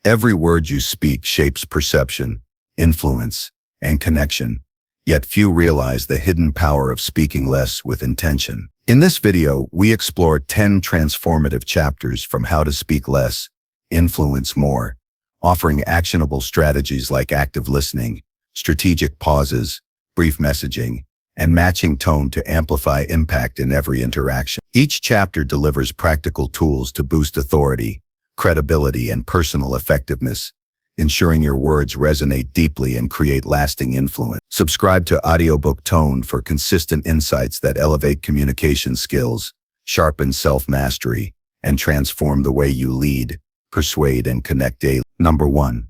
Every word you speak shapes perception, influence, and connection, yet few realize the hidden power of speaking less with intention. In this video, we explore 10 transformative chapters from how to speak less, influence more, offering actionable strategies like active listening, strategic pauses, brief messaging, and matching tone to amplify impact in every interaction. Each chapter delivers practical tools to boost authority, credibility, and personal effectiveness, ensuring your words resonate deeply and create lasting influence. Subscribe to Audiobook Tone for consistent insights that elevate communication skills, sharpen self-mastery, and transform the way you lead, persuade, and connect daily. Number 1.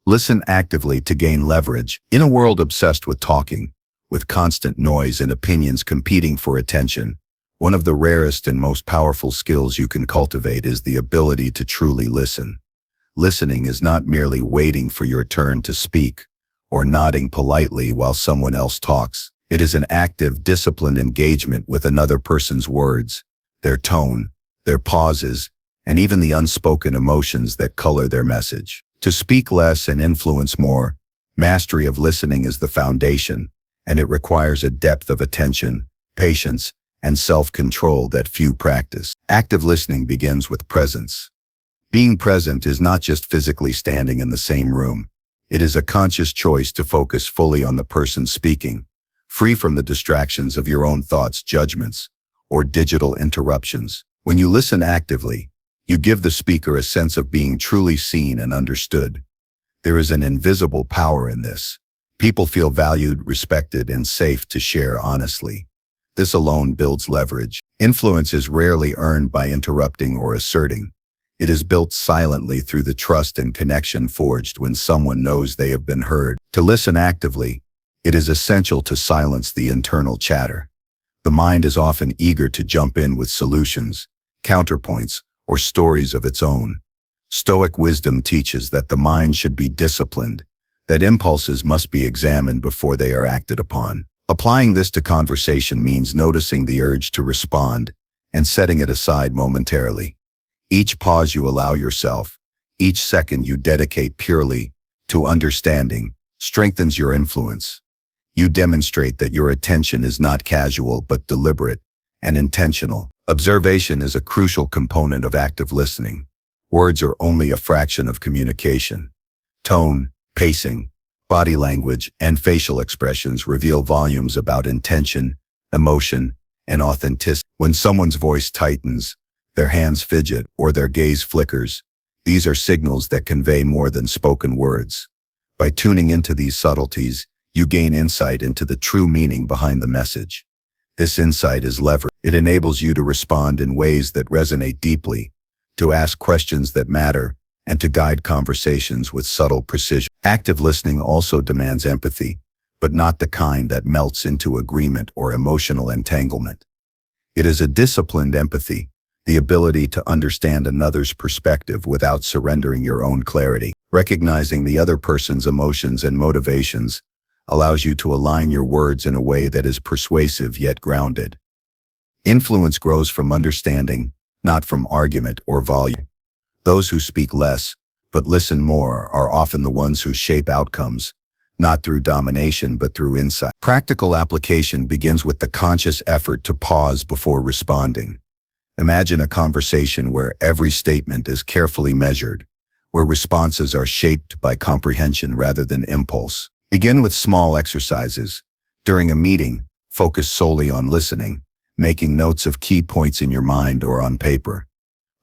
Listen actively to gain leverage. In a world obsessed with talking, with constant noise and opinions competing for attention, one of the rarest and most powerful skills you can cultivate is the ability to truly listen. Listening is not merely waiting for your turn to speak or nodding politely while someone else talks. It is an active, disciplined engagement with another person's words, their tone, their pauses, and even the unspoken emotions that color their message. To speak less and influence more, mastery of listening is the foundation, and it requires a depth of attention, patience, and self-control that few practice. Active listening begins with presence. Being present is not just physically standing in the same room. It is a conscious choice to focus fully on the person speaking, free from the distractions of your own thoughts, judgments, or digital interruptions. When you listen actively, you give the speaker a sense of being truly seen and understood. There is an invisible power in this. People feel valued, respected, and safe to share honestly. This alone builds leverage. Influence is rarely earned by interrupting or asserting. It is built silently through the trust and connection forged when someone knows they have been heard. To listen actively, it is essential to silence the internal chatter. The mind is often eager to jump in with solutions, counterpoints, or stories of its own. Stoic wisdom teaches that the mind should be disciplined, that impulses must be examined before they are acted upon. Applying this to conversation means noticing the urge to respond and setting it aside momentarily. Each pause you allow yourself, each second you dedicate purely to understanding, strengthens your influence. You demonstrate that your attention is not casual but deliberate and intentional. Observation is a crucial component of active listening. Words are only a fraction of communication. Tone, pacing, body language, and facial expressions reveal volumes about intention, emotion, and authenticity. When someone's voice tightens, their hands fidget, or their gaze flickers, these are signals that convey more than spoken words. By tuning into these subtleties, you gain insight into the true meaning behind the message. This insight is leverage. It enables you to respond in ways that resonate deeply, to ask questions that matter, and to guide conversations with subtle precision. Active listening also demands empathy, but not the kind that melts into agreement or emotional entanglement. It is a disciplined empathy, the ability to understand another's perspective without surrendering your own clarity. Recognizing the other person's emotions and motivations allows you to align your words in a way that is persuasive yet grounded. Influence grows from understanding, not from argument or volume. Those who speak less, but listen more, are often the ones who shape outcomes, not through domination but through insight. Practical application begins with the conscious effort to pause before responding. Imagine a conversation where every statement is carefully measured, where responses are shaped by comprehension rather than impulse. Begin with small exercises. During a meeting, focus solely on listening, making notes of key points in your mind or on paper.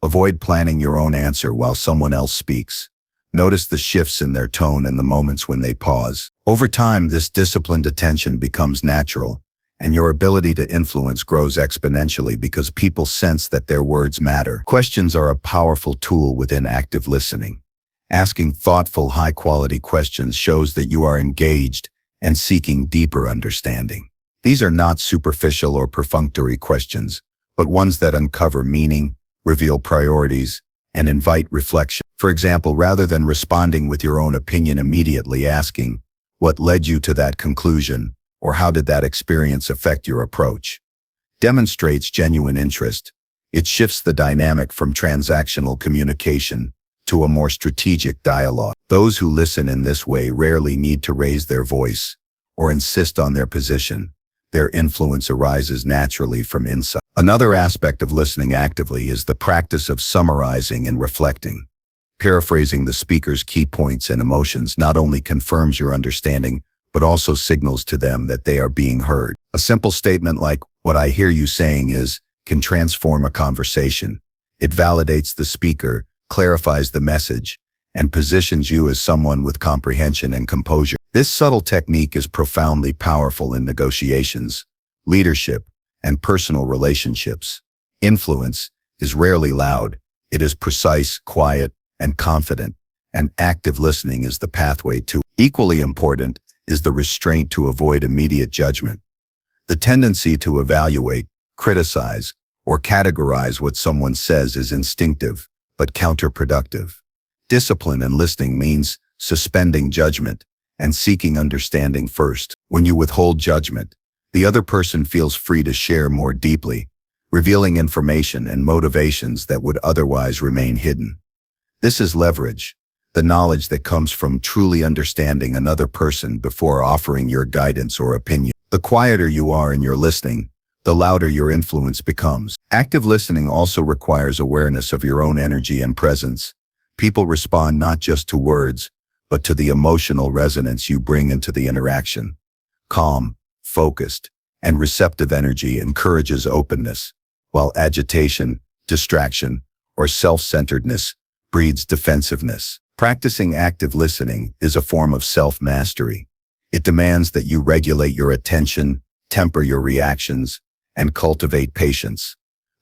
Avoid planning your own answer while someone else speaks. Notice the shifts in their tone and the moments when they pause. Over time, this disciplined attention becomes natural, and your ability to influence grows exponentially because people sense that their words matter. Questions are a powerful tool within active listening. Asking thoughtful, high-quality questions shows that you are engaged and seeking deeper understanding. These are not superficial or perfunctory questions, but ones that uncover meaning, reveal priorities, and invite reflection. For example, rather than responding with your own opinion immediately, asking, "What led you to that conclusion?" or "How did that experience affect your approach?" demonstrates genuine interest. It shifts the dynamic from transactional communication to a more strategic dialogue. Those who listen in this way rarely need to raise their voice or insist on their position. Their influence arises naturally from inside. Another aspect of listening actively is the practice of summarizing and reflecting. Paraphrasing the speaker's key points and emotions not only confirms your understanding, but also signals to them that they are being heard. A simple statement like, "What I hear you saying is," can transform a conversation. It validates the speaker, clarifies the message, and positions you as someone with comprehension and composure. This subtle technique is profoundly powerful in negotiations, leadership, and personal relationships. Influence is rarely loud. It is precise, quiet, and confident, and active listening is the pathway to. Equally important is the restraint to avoid immediate judgment. The tendency to evaluate, criticize, or categorize what someone says is instinctive, but counterproductive. Discipline in listening means suspending judgment and seeking understanding first. When you withhold judgment, the other person feels free to share more deeply, revealing information and motivations that would otherwise remain hidden. This is leverage, the knowledge that comes from truly understanding another person before offering your guidance or opinion. The quieter you are in your listening, the louder your influence becomes. Active listening also requires awareness of your own energy and presence. People respond not just to words, but to the emotional resonance you bring into the interaction. Calm, focused, and receptive energy encourages openness, while agitation, distraction, or self-centeredness breeds defensiveness. Practicing active listening is a form of self-mastery. It demands that you regulate your attention, temper your reactions, and cultivate patience.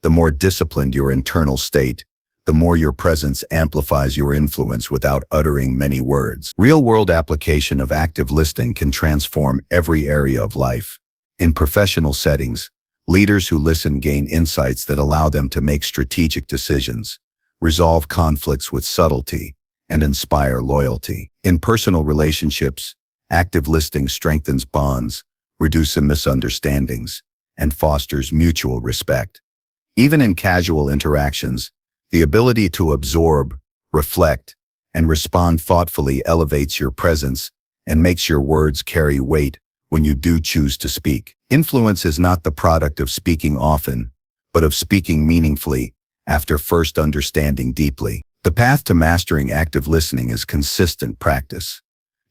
The more disciplined your internal state, the more your presence amplifies your influence without uttering many words. Real-world application of active listening can transform every area of life. In professional settings, leaders who listen gain insights that allow them to make strategic decisions, resolve conflicts with subtlety, and inspire loyalty. In personal relationships, active listening strengthens bonds, reduces misunderstandings, and fosters mutual respect. Even in casual interactions, the ability to absorb, reflect, and respond thoughtfully elevates your presence and makes your words carry weight when you do choose to speak. Influence is not the product of speaking often, but of speaking meaningfully after first understanding deeply. The path to mastering active listening is consistent practice.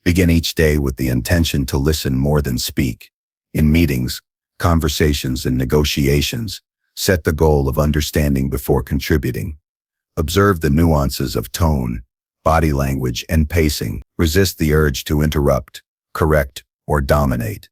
Begin each day with the intention to listen more than speak. In meetings, conversations, and negotiations, set the goal of understanding before contributing. Observe the nuances of tone, body language, and pacing. Resist the urge to interrupt, correct, or dominate.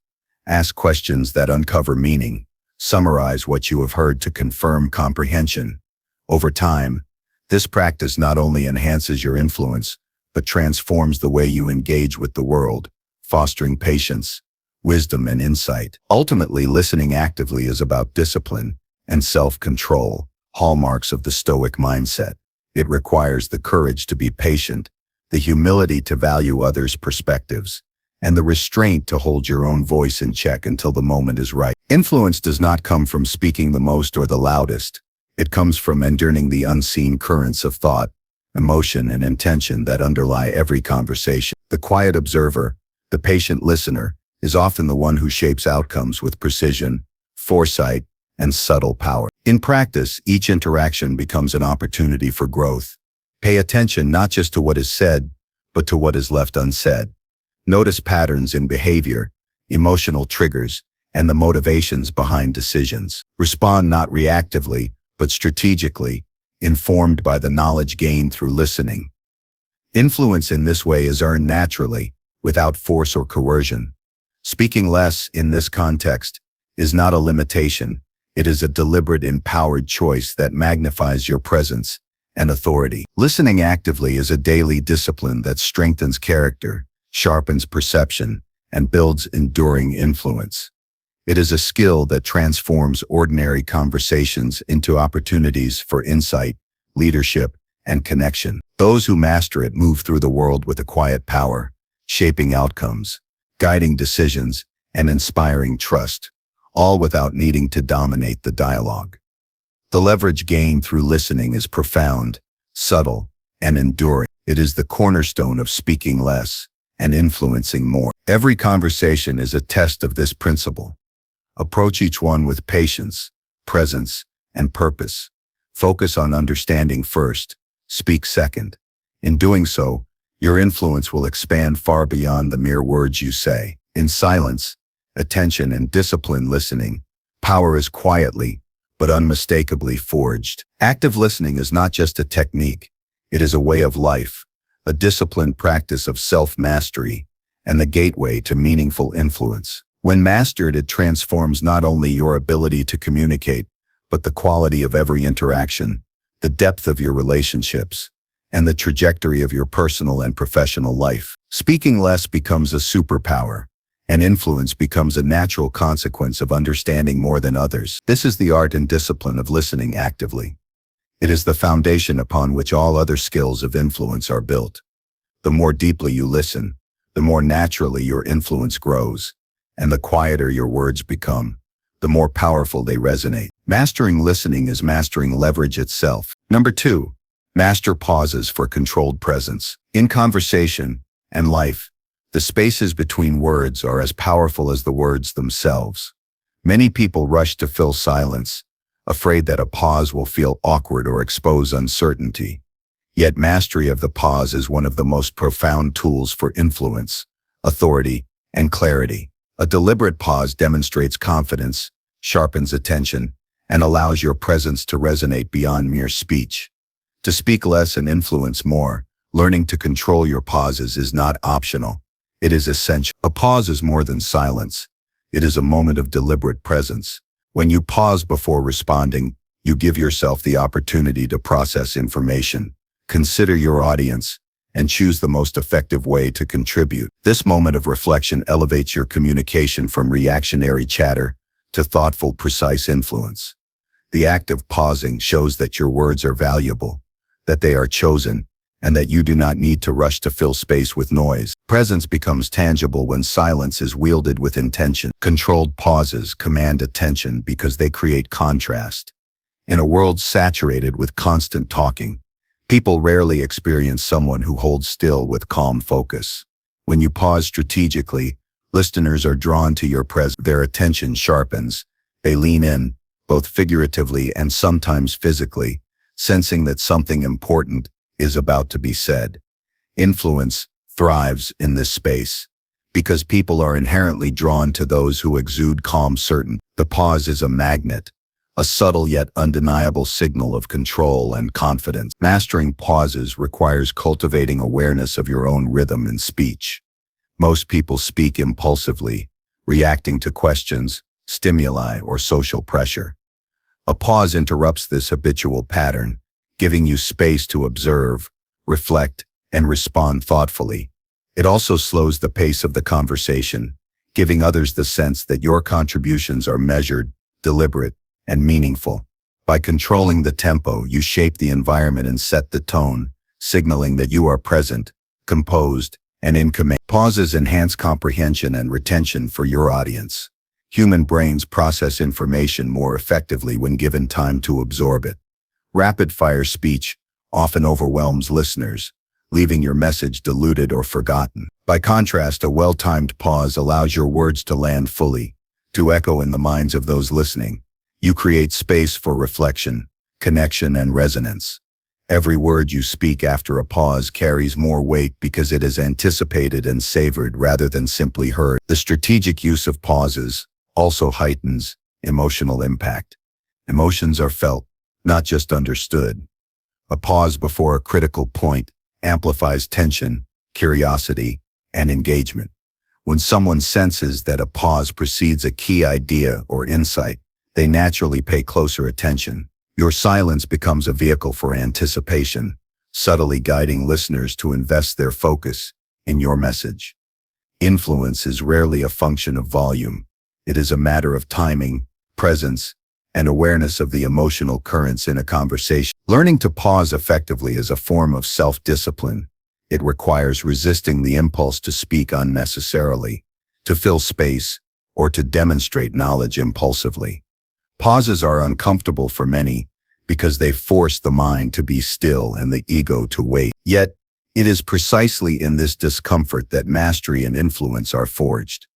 Ask questions that uncover meaning. Summarize what you have heard to confirm comprehension. Over time, this practice not only enhances your influence, but transforms the way you engage with the world, fostering patience, wisdom, and insight. Ultimately, listening actively is about discipline and self-control, hallmarks of the Stoic mindset. It requires the courage to be patient, the humility to value others' perspectives, and the restraint to hold your own voice in check until the moment is right. Influence does not come from speaking the most or the loudest. It comes from enduring the unseen currents of thought, emotion, and intention that underlie every conversation. The quiet observer, the patient listener, is often the one who shapes outcomes with precision, foresight, and subtle power. In practice, each interaction becomes an opportunity for growth. Pay attention not just to what is said, but to what is left unsaid. Notice patterns in behavior, emotional triggers, and the motivations behind decisions. Respond not reactively, but strategically, informed by the knowledge gained through listening. Influence in this way is earned naturally, without force or coercion. Speaking less in this context is not a limitation. It is a deliberate, empowered choice that magnifies your presence and authority. Listening actively is a daily discipline that strengthens character, sharpens perception, and builds enduring influence. It is a skill that transforms ordinary conversations into opportunities for insight, leadership, and connection. Those who master it move through the world with a quiet power, shaping outcomes, guiding decisions, and inspiring trust, all without needing to dominate the dialogue. The leverage gained through listening is profound, subtle, and enduring. It is the cornerstone of speaking less and influencing more. Every conversation is a test of this principle. Approach each one with patience, presence, and purpose. Focus on understanding first, speak second. In doing so, your influence will expand far beyond the mere words you say. In silence, attention, and disciplined listening, power is quietly, but unmistakably forged. Active listening is not just a technique, it is a way of life, a disciplined practice of self-mastery, and the gateway to meaningful influence. When mastered, it transforms not only your ability to communicate, but the quality of every interaction, the depth of your relationships, and the trajectory of your personal and professional life. Speaking less becomes a superpower, and influence becomes a natural consequence of understanding more than others. This is the art and discipline of listening actively. It is the foundation upon which all other skills of influence are built. The more deeply you listen, the more naturally your influence grows, and the quieter your words become, the more powerful they resonate. Mastering listening is mastering leverage itself. Number 2, master pauses for controlled presence. In conversation and life, the spaces between words are as powerful as the words themselves. Many people rush to fill silence, afraid that a pause will feel awkward or expose uncertainty. Yet mastery of the pause is one of the most profound tools for influence, authority, and clarity. A deliberate pause demonstrates confidence, sharpens attention, and allows your presence to resonate beyond mere speech. To speak less and influence more, learning to control your pauses is not optional. It is essential. A pause is more than silence. It is a moment of deliberate presence. When you pause before responding, you give yourself the opportunity to process information, consider your audience, and choose the most effective way to contribute. This moment of reflection elevates your communication from reactionary chatter to thoughtful, precise influence. The act of pausing shows that your words are valuable, that they are chosen, and that you do not need to rush to fill space with noise. Presence becomes tangible when silence is wielded with intention. Controlled pauses command attention because they create contrast. In a world saturated with constant talking, people rarely experience someone who holds still with calm focus. When you pause strategically, listeners are drawn to your presence. Their attention sharpens. They lean in, both figuratively and sometimes physically, sensing that something important is about to be said. Influence thrives in this space because people are inherently drawn to those who exude calm certainty. The pause is a magnet, a subtle yet undeniable signal of control and confidence. Mastering pauses requires cultivating awareness of your own rhythm in speech. Most people speak impulsively, reacting to questions, stimuli, or social pressure. A pause interrupts this habitual pattern, giving you space to observe, reflect, and respond thoughtfully. It also slows the pace of the conversation, giving others the sense that your contributions are measured, deliberate, and meaningful. By controlling the tempo, you shape the environment and set the tone, signaling that you are present, composed, and in command. Pauses enhance comprehension and retention for your audience. Human brains process information more effectively when given time to absorb it. Rapid-fire speech often overwhelms listeners, leaving your message diluted or forgotten. By contrast, a well-timed pause allows your words to land fully, to echo in the minds of those listening. You create space for reflection, connection, and resonance. Every word you speak after a pause carries more weight because it is anticipated and savored rather than simply heard. The strategic use of pauses also heightens emotional impact. Emotions are felt, not just understood. A pause before a critical point amplifies tension, curiosity, and engagement. When someone senses that a pause precedes a key idea or insight, they naturally pay closer attention. Your silence becomes a vehicle for anticipation, subtly guiding listeners to invest their focus in your message. Influence is rarely a function of volume. It is a matter of timing, presence, and awareness of the emotional currents in a conversation. Learning to pause effectively is a form of self-discipline. It requires resisting the impulse to speak unnecessarily, to fill space, or to demonstrate knowledge impulsively. Pauses are uncomfortable for many because they force the mind to be still and the ego to wait. Yet, it is precisely in this discomfort that mastery and influence are forged.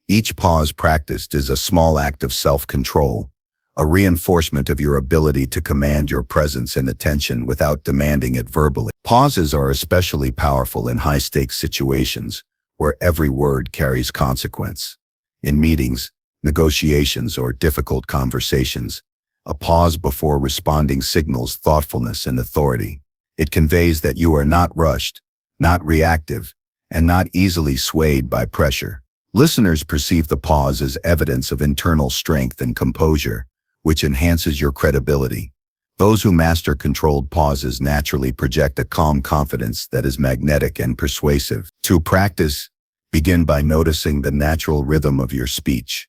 Each pause practiced is a small act of self-control, a reinforcement of your ability to command your presence and attention without demanding it verbally. Pauses are especially powerful in high-stakes situations where every word carries consequence. In meetings, negotiations, or difficult conversations, a pause before responding signals thoughtfulness and authority. It conveys that you are not rushed, not reactive, and not easily swayed by pressure. Listeners perceive the pause as evidence of internal strength and composure, which enhances your credibility. Those who master controlled pauses naturally project a calm confidence that is magnetic and persuasive. To practice, begin by noticing the natural rhythm of your speech.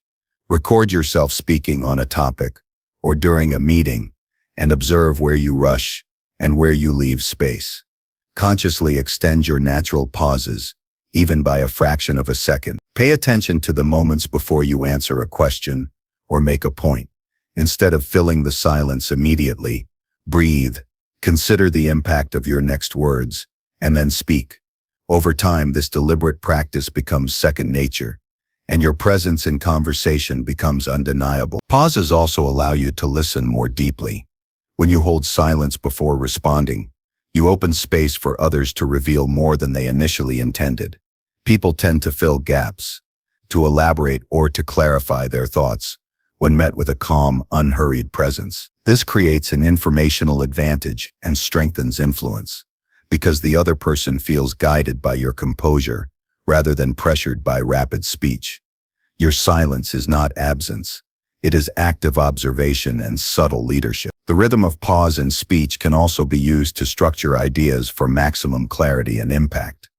Record yourself speaking on a topic or during a meeting and observe where you rush and where you leave space. Consciously extend your natural pauses, even by a fraction of a second. Pay attention to the moments before you answer a question or make a point. Instead of filling the silence immediately, breathe, consider the impact of your next words, and then speak. Over time, this deliberate practice becomes second nature, and your presence in conversation becomes undeniable. Pauses also allow you to listen more deeply. When you hold silence before responding, you open space for others to reveal more than they initially intended. People tend to fill gaps, to elaborate or to clarify their thoughts when met with a calm, unhurried presence. This creates an informational advantage and strengthens influence, because the other person feels guided by your composure rather than pressured by rapid speech. Your silence is not absence. It is active observation and subtle leadership. The rhythm of pause in speech can also be used to structure ideas for maximum clarity and impact.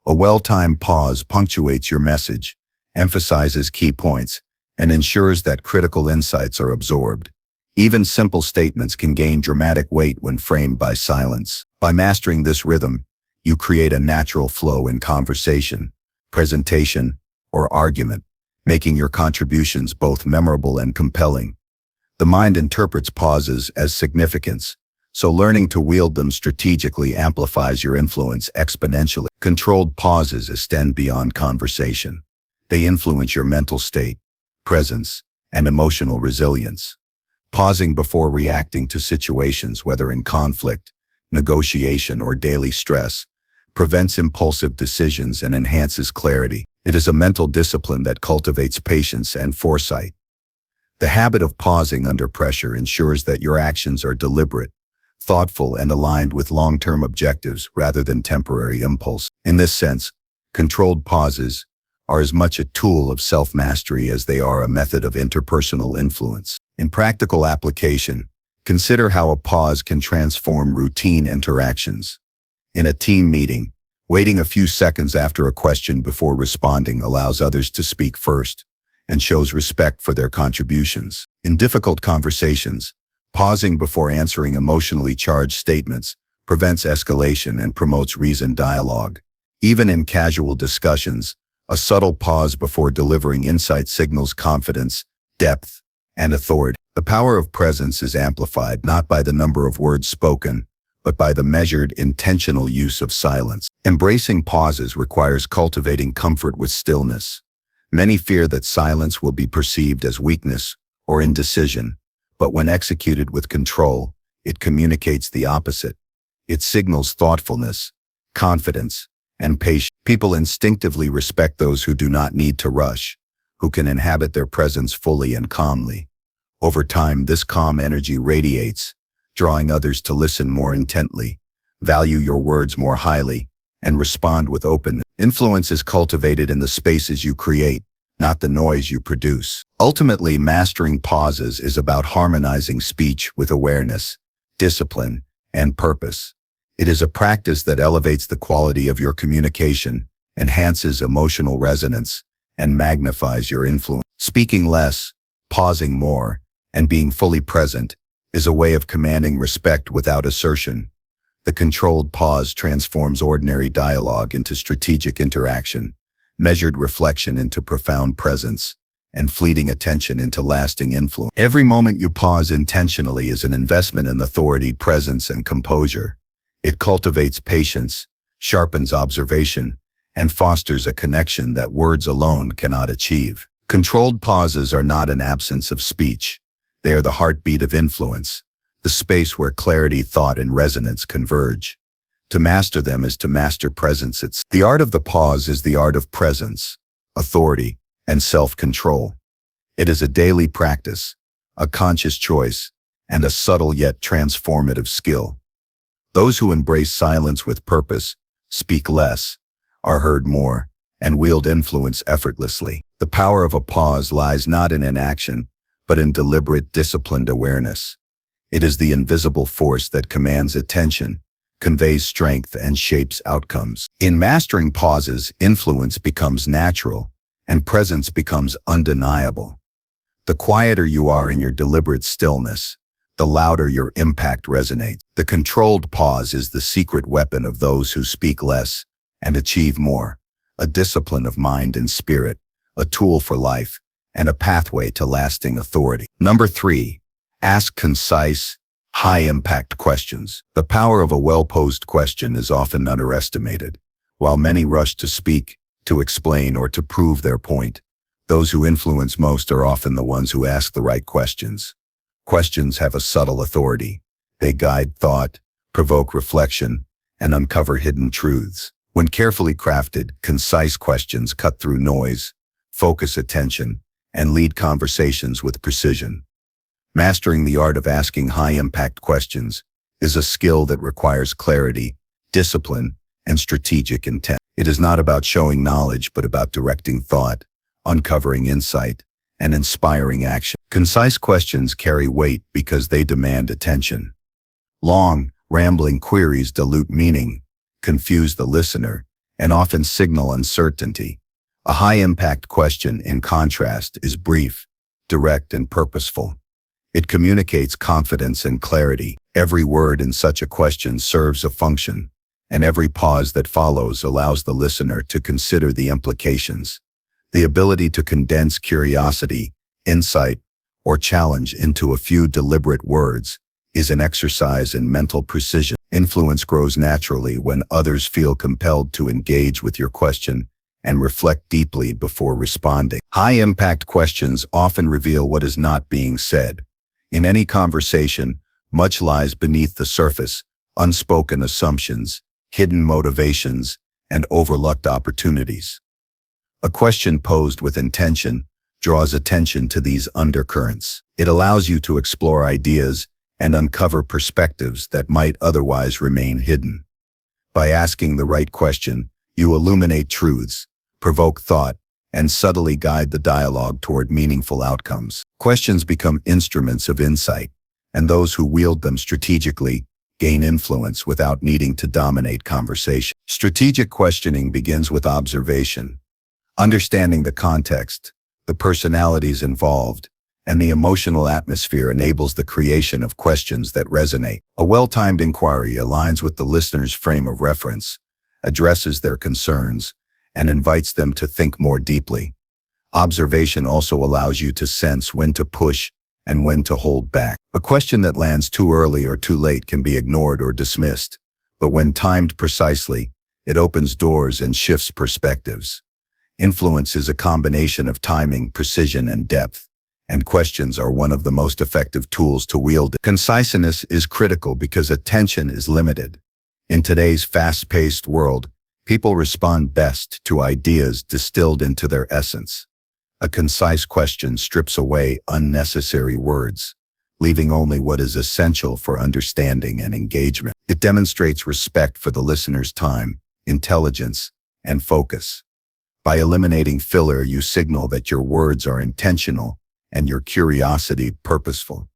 A well-timed pause punctuates your message, emphasizes key points, and ensures that critical insights are absorbed. Even simple statements can gain dramatic weight when framed by silence. By mastering this rhythm, you create a natural flow in conversation, presentation, or argument, making your contributions both memorable and compelling. The mind interprets pauses as significance, so learning to wield them strategically amplifies your influence exponentially. Controlled pauses extend beyond conversation. They influence your mental state, presence, and emotional resilience. Pausing before reacting to situations, whether in conflict, negotiation, or daily stress, prevents impulsive decisions and enhances clarity. It is a mental discipline that cultivates patience and foresight. The habit of pausing under pressure ensures that your actions are deliberate, thoughtful, and aligned with long-term objectives rather than temporary impulse. In this sense, controlled pauses are as much a tool of self-mastery as they are a method of interpersonal influence. In practical application, consider how a pause can transform routine interactions. In a team meeting, waiting a few seconds after a question before responding allows others to speak first and shows respect for their contributions. In difficult conversations, pausing before answering emotionally charged statements prevents escalation and promotes reasoned dialogue. Even in casual discussions, a subtle pause before delivering insight signals confidence, depth, and authority. The power of presence is amplified not by the number of words spoken, but by the measured, intentional use of silence. Embracing pauses requires cultivating comfort with stillness. Many fear that silence will be perceived as weakness or indecision, but when executed with control, it communicates the opposite. It signals thoughtfulness, confidence, and patience. People instinctively respect those who do not need to rush, who can inhabit their presence fully and calmly. Over time, this calm energy radiates, drawing others to listen more intently, value your words more highly, and respond with openness. Influence is cultivated in the spaces you create, not the noise you produce. Ultimately, mastering pauses is about harmonizing speech with awareness, discipline, and purpose. It is a practice that elevates the quality of your communication, enhances emotional resonance, and magnifies your influence. Speaking less, pausing more, and being fully present is a way of commanding respect without assertion. The controlled pause transforms ordinary dialogue into strategic interaction, measured reflection into profound presence, and fleeting attention into lasting influence. Every moment you pause intentionally is an investment in authority, presence, and composure. It cultivates patience, sharpens observation, and fosters a connection that words alone cannot achieve. Controlled pauses are not an absence of speech. They are the heartbeat of influence, the space where clarity, thought, and resonance converge. To master them is to master presence itself. The art of the pause is the art of presence, authority, and self-control. It is a daily practice, a conscious choice, and a subtle yet transformative skill. Those who embrace silence with purpose, speak less, are heard more, and wield influence effortlessly. The power of a pause lies not in inaction, but in deliberate, disciplined awareness. It is the invisible force that commands attention, conveys strength, and shapes outcomes. In mastering pauses, influence becomes natural, and presence becomes undeniable. The quieter you are in your deliberate stillness, the louder your impact resonates. The controlled pause is the secret weapon of those who speak less and achieve more, a discipline of mind and spirit, a tool for life, and a pathway to lasting authority. Number 3, ask concise, high-impact questions. The power of a well-posed question is often underestimated. While many rush to speak, to explain, or to prove their point, those who influence most are often the ones who ask the right questions. Questions have a subtle authority. They guide thought, provoke reflection, and uncover hidden truths. When carefully crafted, concise questions cut through noise, focus attention, and lead conversations with precision. Mastering the art of asking high-impact questions is a skill that requires clarity, discipline, and strategic intent. It is not about showing knowledge, but about directing thought, uncovering insight, and inspiring action. Concise questions carry weight because they demand attention. Long, rambling queries dilute meaning, confuse the listener, and often signal uncertainty. A high-impact question, in contrast, is brief, direct, and purposeful. It communicates confidence and clarity. Every word in such a question serves a function, and every pause that follows allows the listener to consider the implications. The ability to condense curiosity, insight, or challenge into a few deliberate words is an exercise in mental precision. Influence grows naturally when others feel compelled to engage with your question and reflect deeply before responding. High-impact questions often reveal what is not being said. In any conversation, much lies beneath the surface: unspoken assumptions, hidden motivations, and overlooked opportunities. A question posed with intention draws attention to these undercurrents. It allows you to explore ideas and uncover perspectives that might otherwise remain hidden. By asking the right question, you illuminate truths, provoke thought, and subtly guide the dialogue toward meaningful outcomes. Questions become instruments of insight, and those who wield them strategically gain influence without needing to dominate conversation. Strategic questioning begins with observation. Understanding the context, the personalities involved, and the emotional atmosphere enables the creation of questions that resonate. A well-timed inquiry aligns with the listener's frame of reference, addresses their concerns, and invites them to think more deeply. Observation also allows you to sense when to push and when to hold back. A question that lands too early or too late can be ignored or dismissed, but when timed precisely, it opens doors and shifts perspectives. Influence is a combination of timing, precision, and depth, and questions are one of the most effective tools to wield. Conciseness is critical because attention is limited. In today's fast-paced world, people respond best to ideas distilled into their essence. A concise question strips away unnecessary words, leaving only what is essential for understanding and engagement. It demonstrates respect for the listener's time, intelligence, and focus. By eliminating filler, you signal that your words are intentional and your curiosity purposeful.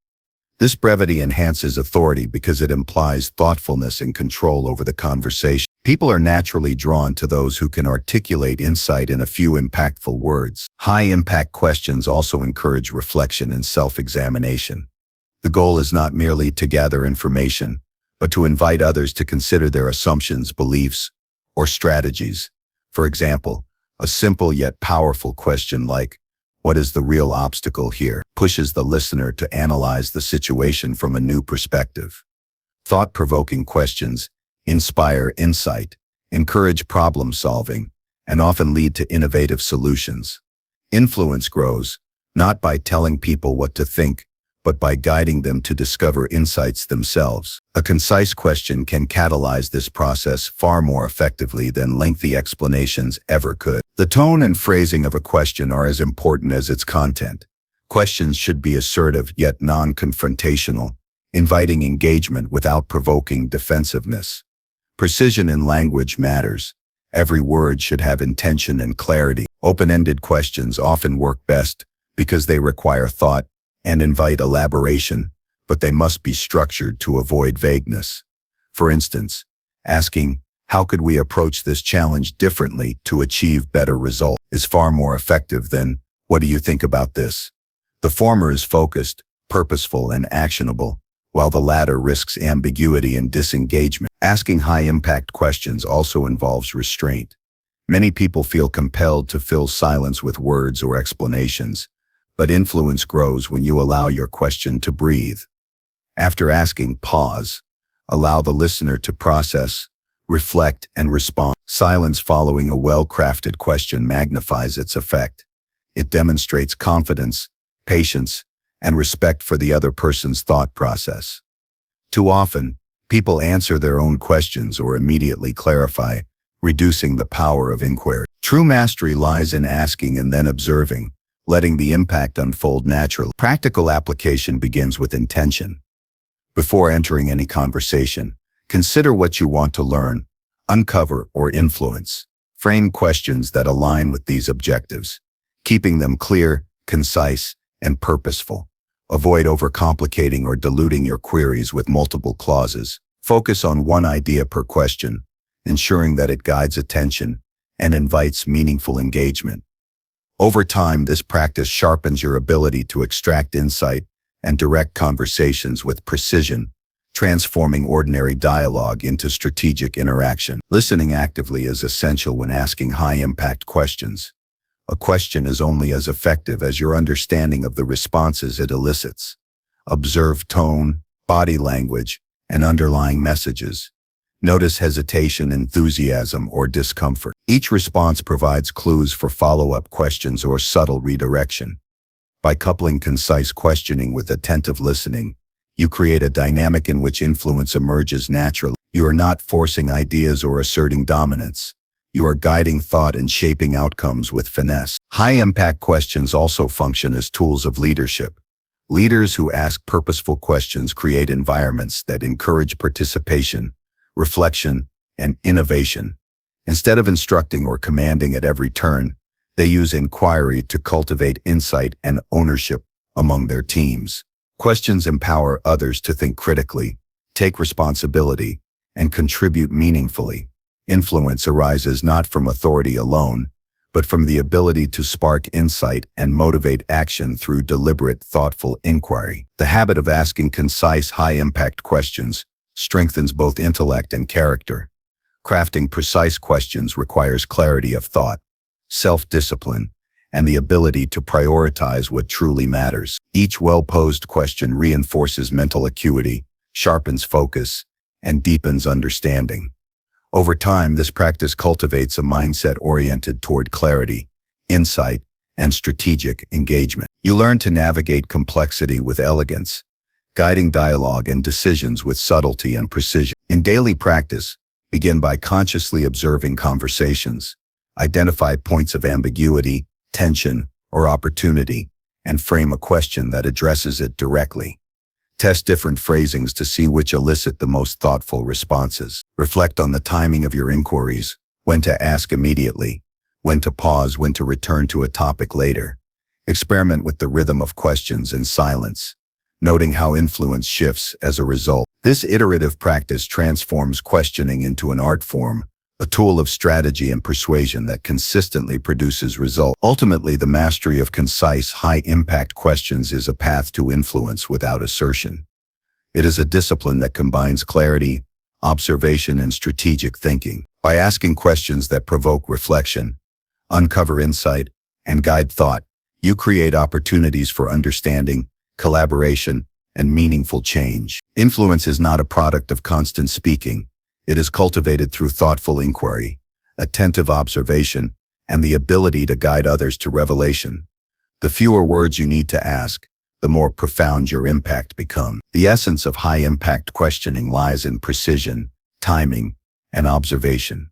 This brevity enhances authority because it implies thoughtfulness and control over the conversation. People are naturally drawn to those who can articulate insight in a few impactful words. High-impact questions also encourage reflection and self-examination. The goal is not merely to gather information, but to invite others to consider their assumptions, beliefs, or strategies. For example, a simple yet powerful question like, What is the real obstacle here? Pushes the listener to analyze the situation from a new perspective. Thought-provoking questions inspire insight, encourage problem-solving, and often lead to innovative solutions. Influence grows, not by telling people what to think, but by guiding them to discover insights themselves. A concise question can catalyze this process far more effectively than lengthy explanations ever could. The tone and phrasing of a question are as important as its content. Questions should be assertive yet non-confrontational, inviting engagement without provoking defensiveness. Precision in language matters. Every word should have intention and clarity. Open-ended questions often work best because they require thought and invite elaboration, but they must be structured to avoid vagueness. For instance, asking, "How could we approach this challenge differently to achieve better results?" is far more effective than, "What do you think about this?" The former is focused, purposeful, and actionable, while the latter risks ambiguity and disengagement. Asking high-impact questions also involves restraint. Many people feel compelled to fill silence with words or explanations, but influence grows when you allow your question to breathe. After asking, pause. Allow the listener to process, reflect, and respond. Silence following a well-crafted question magnifies its effect. It demonstrates confidence, patience, and respect for the other person's thought process. Too often, people answer their own questions or immediately clarify, reducing the power of inquiry. True mastery lies in asking and then observing, letting the impact unfold naturally. Practical application begins with intention. Before entering any conversation, consider what you want to learn, uncover, or influence. Frame questions that align with these objectives, keeping them clear, concise, and purposeful. Avoid overcomplicating or diluting your queries with multiple clauses. Focus on one idea per question, ensuring that it guides attention and invites meaningful engagement. Over time, this practice sharpens your ability to extract insight and direct conversations with precision, transforming ordinary dialogue into strategic interaction. Listening actively is essential when asking high-impact questions. A question is only as effective as your understanding of the responses it elicits. Observe tone, body language, and underlying messages. Notice hesitation, enthusiasm, or discomfort. Each response provides clues for follow-up questions or subtle redirection. By coupling concise questioning with attentive listening, you create a dynamic in which influence emerges naturally. You are not forcing ideas or asserting dominance. You are guiding thought and shaping outcomes with finesse. High-impact questions also function as tools of leadership. Leaders who ask purposeful questions create environments that encourage participation, reflection, and innovation. Instead of instructing or commanding at every turn, they use inquiry to cultivate insight and ownership among their teams. Questions empower others to think critically, take responsibility, and contribute meaningfully. Influence arises not from authority alone, but from the ability to spark insight and motivate action through deliberate, thoughtful inquiry. The habit of asking concise, high-impact questions strengthens both intellect and character. Crafting precise questions requires clarity of thought, self-discipline, and the ability to prioritize what truly matters. Each well-posed question reinforces mental acuity, sharpens focus, and deepens understanding. Over time, this practice cultivates a mindset oriented toward clarity, insight, and strategic engagement. You learn to navigate complexity with elegance, guiding dialogue and decisions with subtlety and precision. In daily practice, begin by consciously observing conversations. Identify points of ambiguity, tension, or opportunity, and frame a question that addresses it directly. Test different phrasings to see which elicit the most thoughtful responses. Reflect on the timing of your inquiries, when to ask immediately, when to pause, when to return to a topic later. Experiment with the rhythm of questions and silence, noting how influence shifts as a result. This iterative practice transforms questioning into an art form, a tool of strategy and persuasion that consistently produces results. Ultimately, the mastery of concise, high-impact questions is a path to influence without assertion. It is a discipline that combines clarity, observation, and strategic thinking. By asking questions that provoke reflection, uncover insight, and guide thought, You create opportunities for understanding, collaboration, and meaningful change. Influence is not a product of constant speaking. It is cultivated through thoughtful inquiry, attentive observation, and the ability to guide others to revelation. The fewer words you need to ask, the more profound your impact becomes. The essence of high-impact questioning lies in precision, timing, and observation.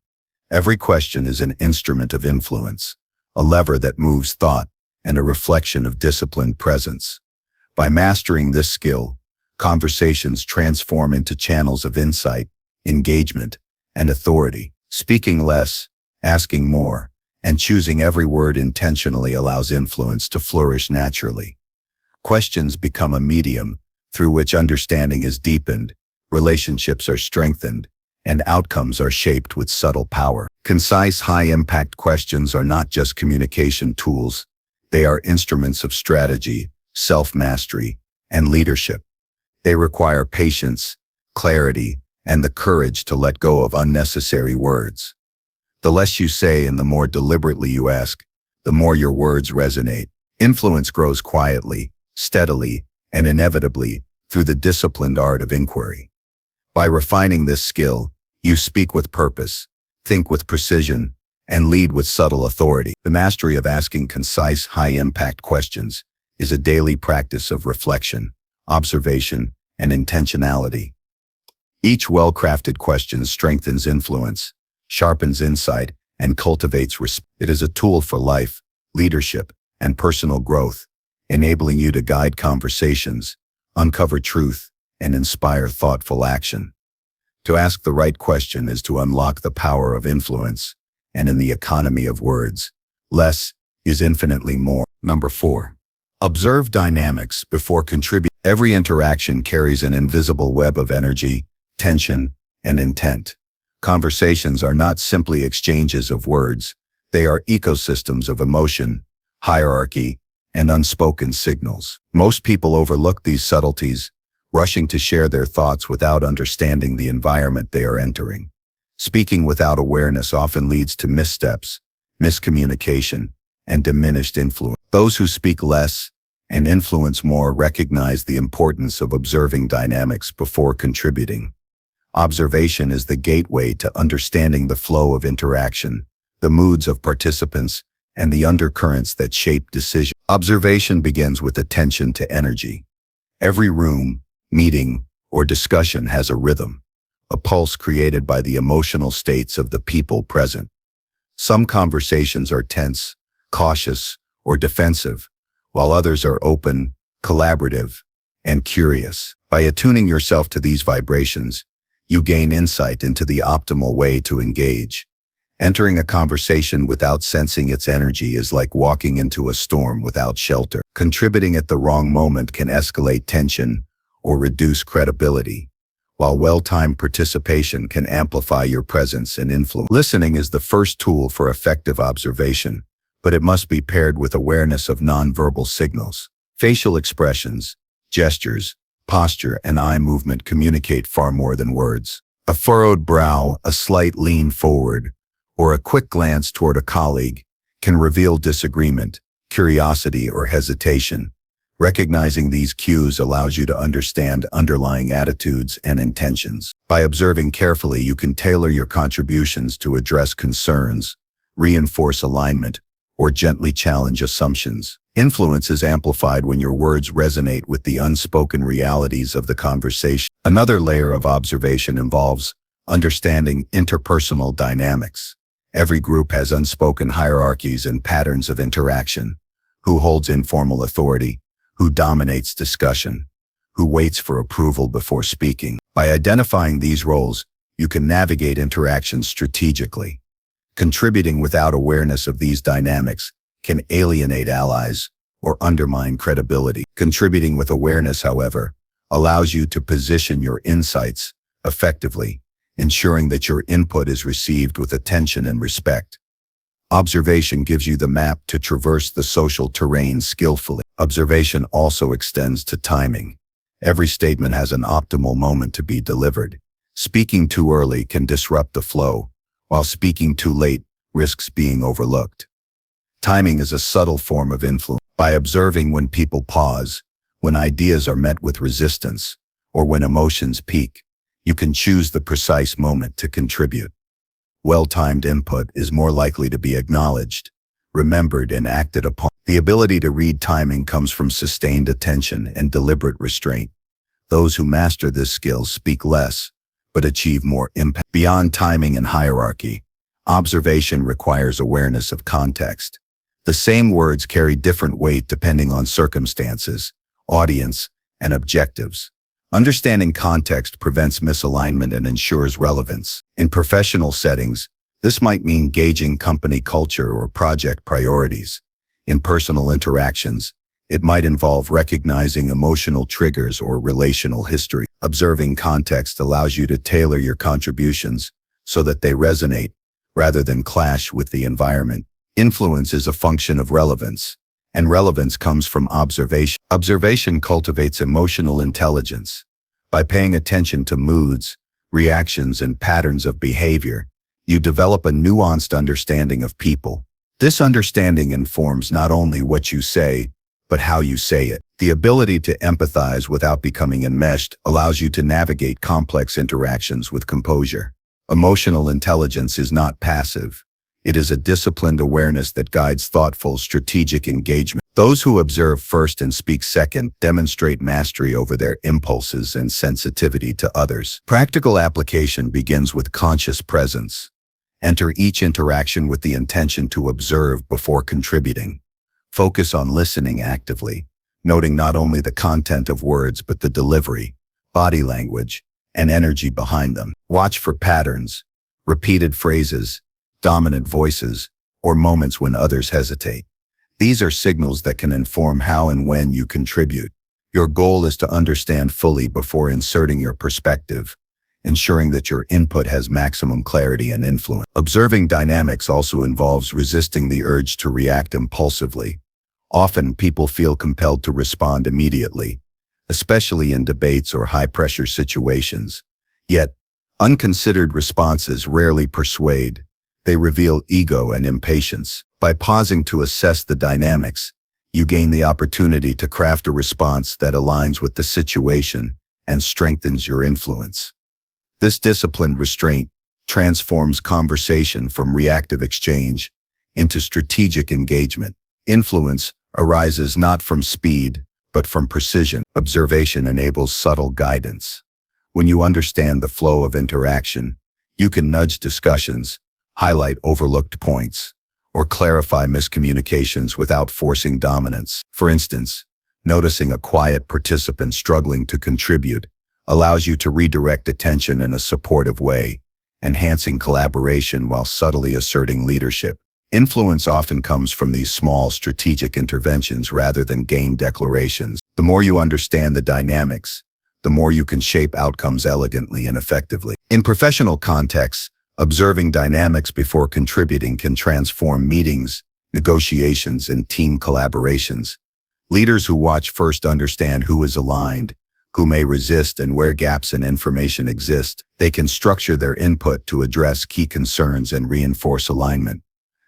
Every question is an instrument of influence, a lever that moves thought, and a reflection of disciplined presence. By mastering this skill, conversations transform into channels of insight, engagement, and authority. Speaking less, asking more, and choosing every word intentionally allows influence to flourish naturally. Questions become a medium through which understanding is deepened, relationships are strengthened, and outcomes are shaped with subtle power. Concise, high-impact questions are not just communication tools. They are instruments of strategy, self-mastery, and leadership. They require patience, clarity, and the courage to let go of unnecessary words. The less you say and the more deliberately you ask, the more your words resonate. Influence grows quietly, steadily, and inevitably through the disciplined art of inquiry. By refining this skill, you speak with purpose, think with precision, and lead with subtle authority. The mastery of asking concise, high-impact questions is a daily practice of reflection, observation, and intentionality. Each well-crafted question strengthens influence, sharpens insight, and cultivates respect. It is a tool for life, leadership, and personal growth, enabling you to guide conversations, uncover truth, and inspire thoughtful action. To ask the right question is to unlock the power of influence, and in the economy of words, less is infinitely more. Number 4. Observe dynamics before contributing. Every interaction carries an invisible web of energy, tension, and intent. Conversations are not simply exchanges of words. They are ecosystems of emotion, hierarchy, and unspoken signals. Most people overlook these subtleties, rushing to share their thoughts without understanding the environment they are entering. Speaking without awareness often leads to missteps, miscommunication, and diminished influence. Those who speak less and influence more recognize the importance of observing dynamics before contributing. Observation is the gateway to understanding the flow of interaction, the moods of participants, and the undercurrents that shape decisions. Observation begins with attention to energy. Every room, meeting, or discussion has a rhythm, a pulse created by the emotional states of the people present. Some conversations are tense, cautious, or defensive, while others are open, collaborative, and curious. By attuning yourself to these vibrations, you gain insight into the optimal way to engage. Entering a conversation without sensing its energy is like walking into a storm without shelter. Contributing at the wrong moment can escalate tension or reduce credibility, while well-timed participation can amplify your presence and influence. Listening is the first tool for effective observation, but it must be paired with awareness of nonverbal signals. Facial expressions, gestures, posture, and eye movement communicate far more than words. A furrowed brow, a slight lean forward, or a quick glance toward a colleague can reveal disagreement, curiosity, or hesitation. Recognizing these cues allows you to understand underlying attitudes and intentions. By observing carefully, you can tailor your contributions to address concerns, reinforce alignment, or gently challenge assumptions. Influence is amplified when your words resonate with the unspoken realities of the conversation. Another layer of observation involves understanding interpersonal dynamics. Every group has unspoken hierarchies and patterns of interaction. Who holds informal authority? Who dominates discussion? Who waits for approval before speaking? By identifying these roles, you can navigate interactions strategically. Contributing without awareness of these dynamics can alienate allies or undermine credibility. Contributing with awareness, however, allows you to position your insights effectively, ensuring that your input is received with attention and respect. Observation gives you the map to traverse the social terrain skillfully. Observation also extends to timing. Every statement has an optimal moment to be delivered. Speaking too early can disrupt the flow, while speaking too late risks being overlooked. Timing is a subtle form of influence. By observing when people pause, when ideas are met with resistance, or when emotions peak, you can choose the precise moment to contribute. Well-timed input is more likely to be acknowledged, remembered, and acted upon. The ability to read timing comes from sustained attention and deliberate restraint. Those who master this skill speak less, but achieve more impact. Beyond timing and hierarchy, observation requires awareness of context. The same words carry different weight depending on circumstances, audience, and objectives. Understanding context prevents misalignment and ensures relevance. In professional settings, this might mean gauging company culture or project priorities. In personal interactions, it might involve recognizing emotional triggers or relational history. Observing context allows you to tailor your contributions so that they resonate rather than clash with the environment. Influence is a function of relevance, and relevance comes from observation. Observation cultivates emotional intelligence. By paying attention to moods, reactions, and patterns of behavior, you develop a nuanced understanding of people. This understanding informs not only what you say, but how you say it. The ability to empathize without becoming enmeshed allows you to navigate complex interactions with composure. Emotional intelligence is not passive. It is a disciplined awareness that guides thoughtful, strategic engagement. Those who observe first and speak second demonstrate mastery over their impulses and sensitivity to others. Practical application begins with conscious presence. Enter each interaction with the intention to observe before contributing. Focus on listening actively, noting not only the content of words but the delivery, body language, and energy behind them. Watch for patterns, repeated phrases, dominant voices, or moments when others hesitate. These are signals that can inform how and when you contribute. Your goal is to understand fully before inserting your perspective, ensuring that your input has maximum clarity and influence. Observing dynamics also involves resisting the urge to react impulsively. Often, people feel compelled to respond immediately, especially in debates or high-pressure situations. Yet, unconsidered responses rarely persuade. They reveal ego and impatience. By pausing to assess the dynamics, you gain the opportunity to craft a response that aligns with the situation and strengthens your influence. This disciplined restraint transforms conversation from reactive exchange into strategic engagement. Influence arises not from speed, but from precision. Observation enables subtle guidance. When you understand the flow of interaction, you can nudge discussions, highlight overlooked points, or clarify miscommunications without forcing dominance. For instance, noticing a quiet participant struggling to contribute allows you to redirect attention in a supportive way, enhancing collaboration while subtly asserting leadership. Influence often comes from these small strategic interventions rather than game declarations. The more you understand the dynamics, the more you can shape outcomes elegantly and effectively. In professional contexts, observing dynamics before contributing can transform meetings, negotiations, and team collaborations. Leaders who watch first understand who is aligned, who may resist, and where gaps in information exist. They can structure their input to address key concerns and reinforce alignment.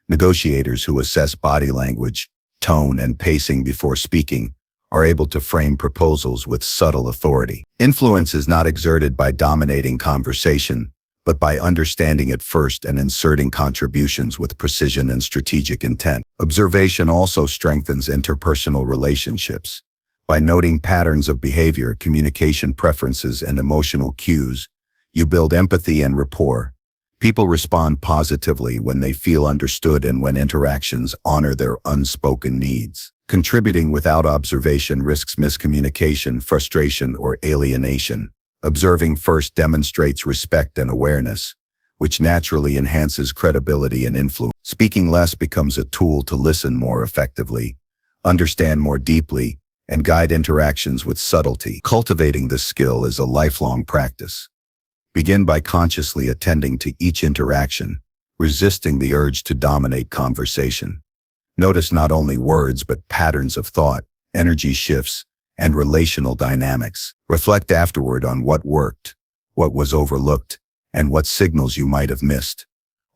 Negotiators who assess body language, tone, and pacing before speaking are able to frame proposals with subtle authority. Influence is not exerted by dominating conversation, but by understanding it first and inserting contributions with precision and strategic intent. Observation also strengthens interpersonal relationships. By noting patterns of behavior, communication preferences, and emotional cues, you build empathy and rapport. People respond positively when they feel understood and when interactions honor their unspoken needs. Contributing without observation risks miscommunication, frustration, or alienation. Observing first demonstrates respect and awareness, which naturally enhances credibility and influence. Speaking less becomes a tool to listen more effectively, understand more deeply, and guide interactions with subtlety. Cultivating this skill is a lifelong practice. Begin by consciously attending to each interaction, resisting the urge to dominate conversation. Notice not only words but patterns of thought, energy shifts, and relational dynamics. Reflect afterward on what worked, what was overlooked, and what signals you might have missed.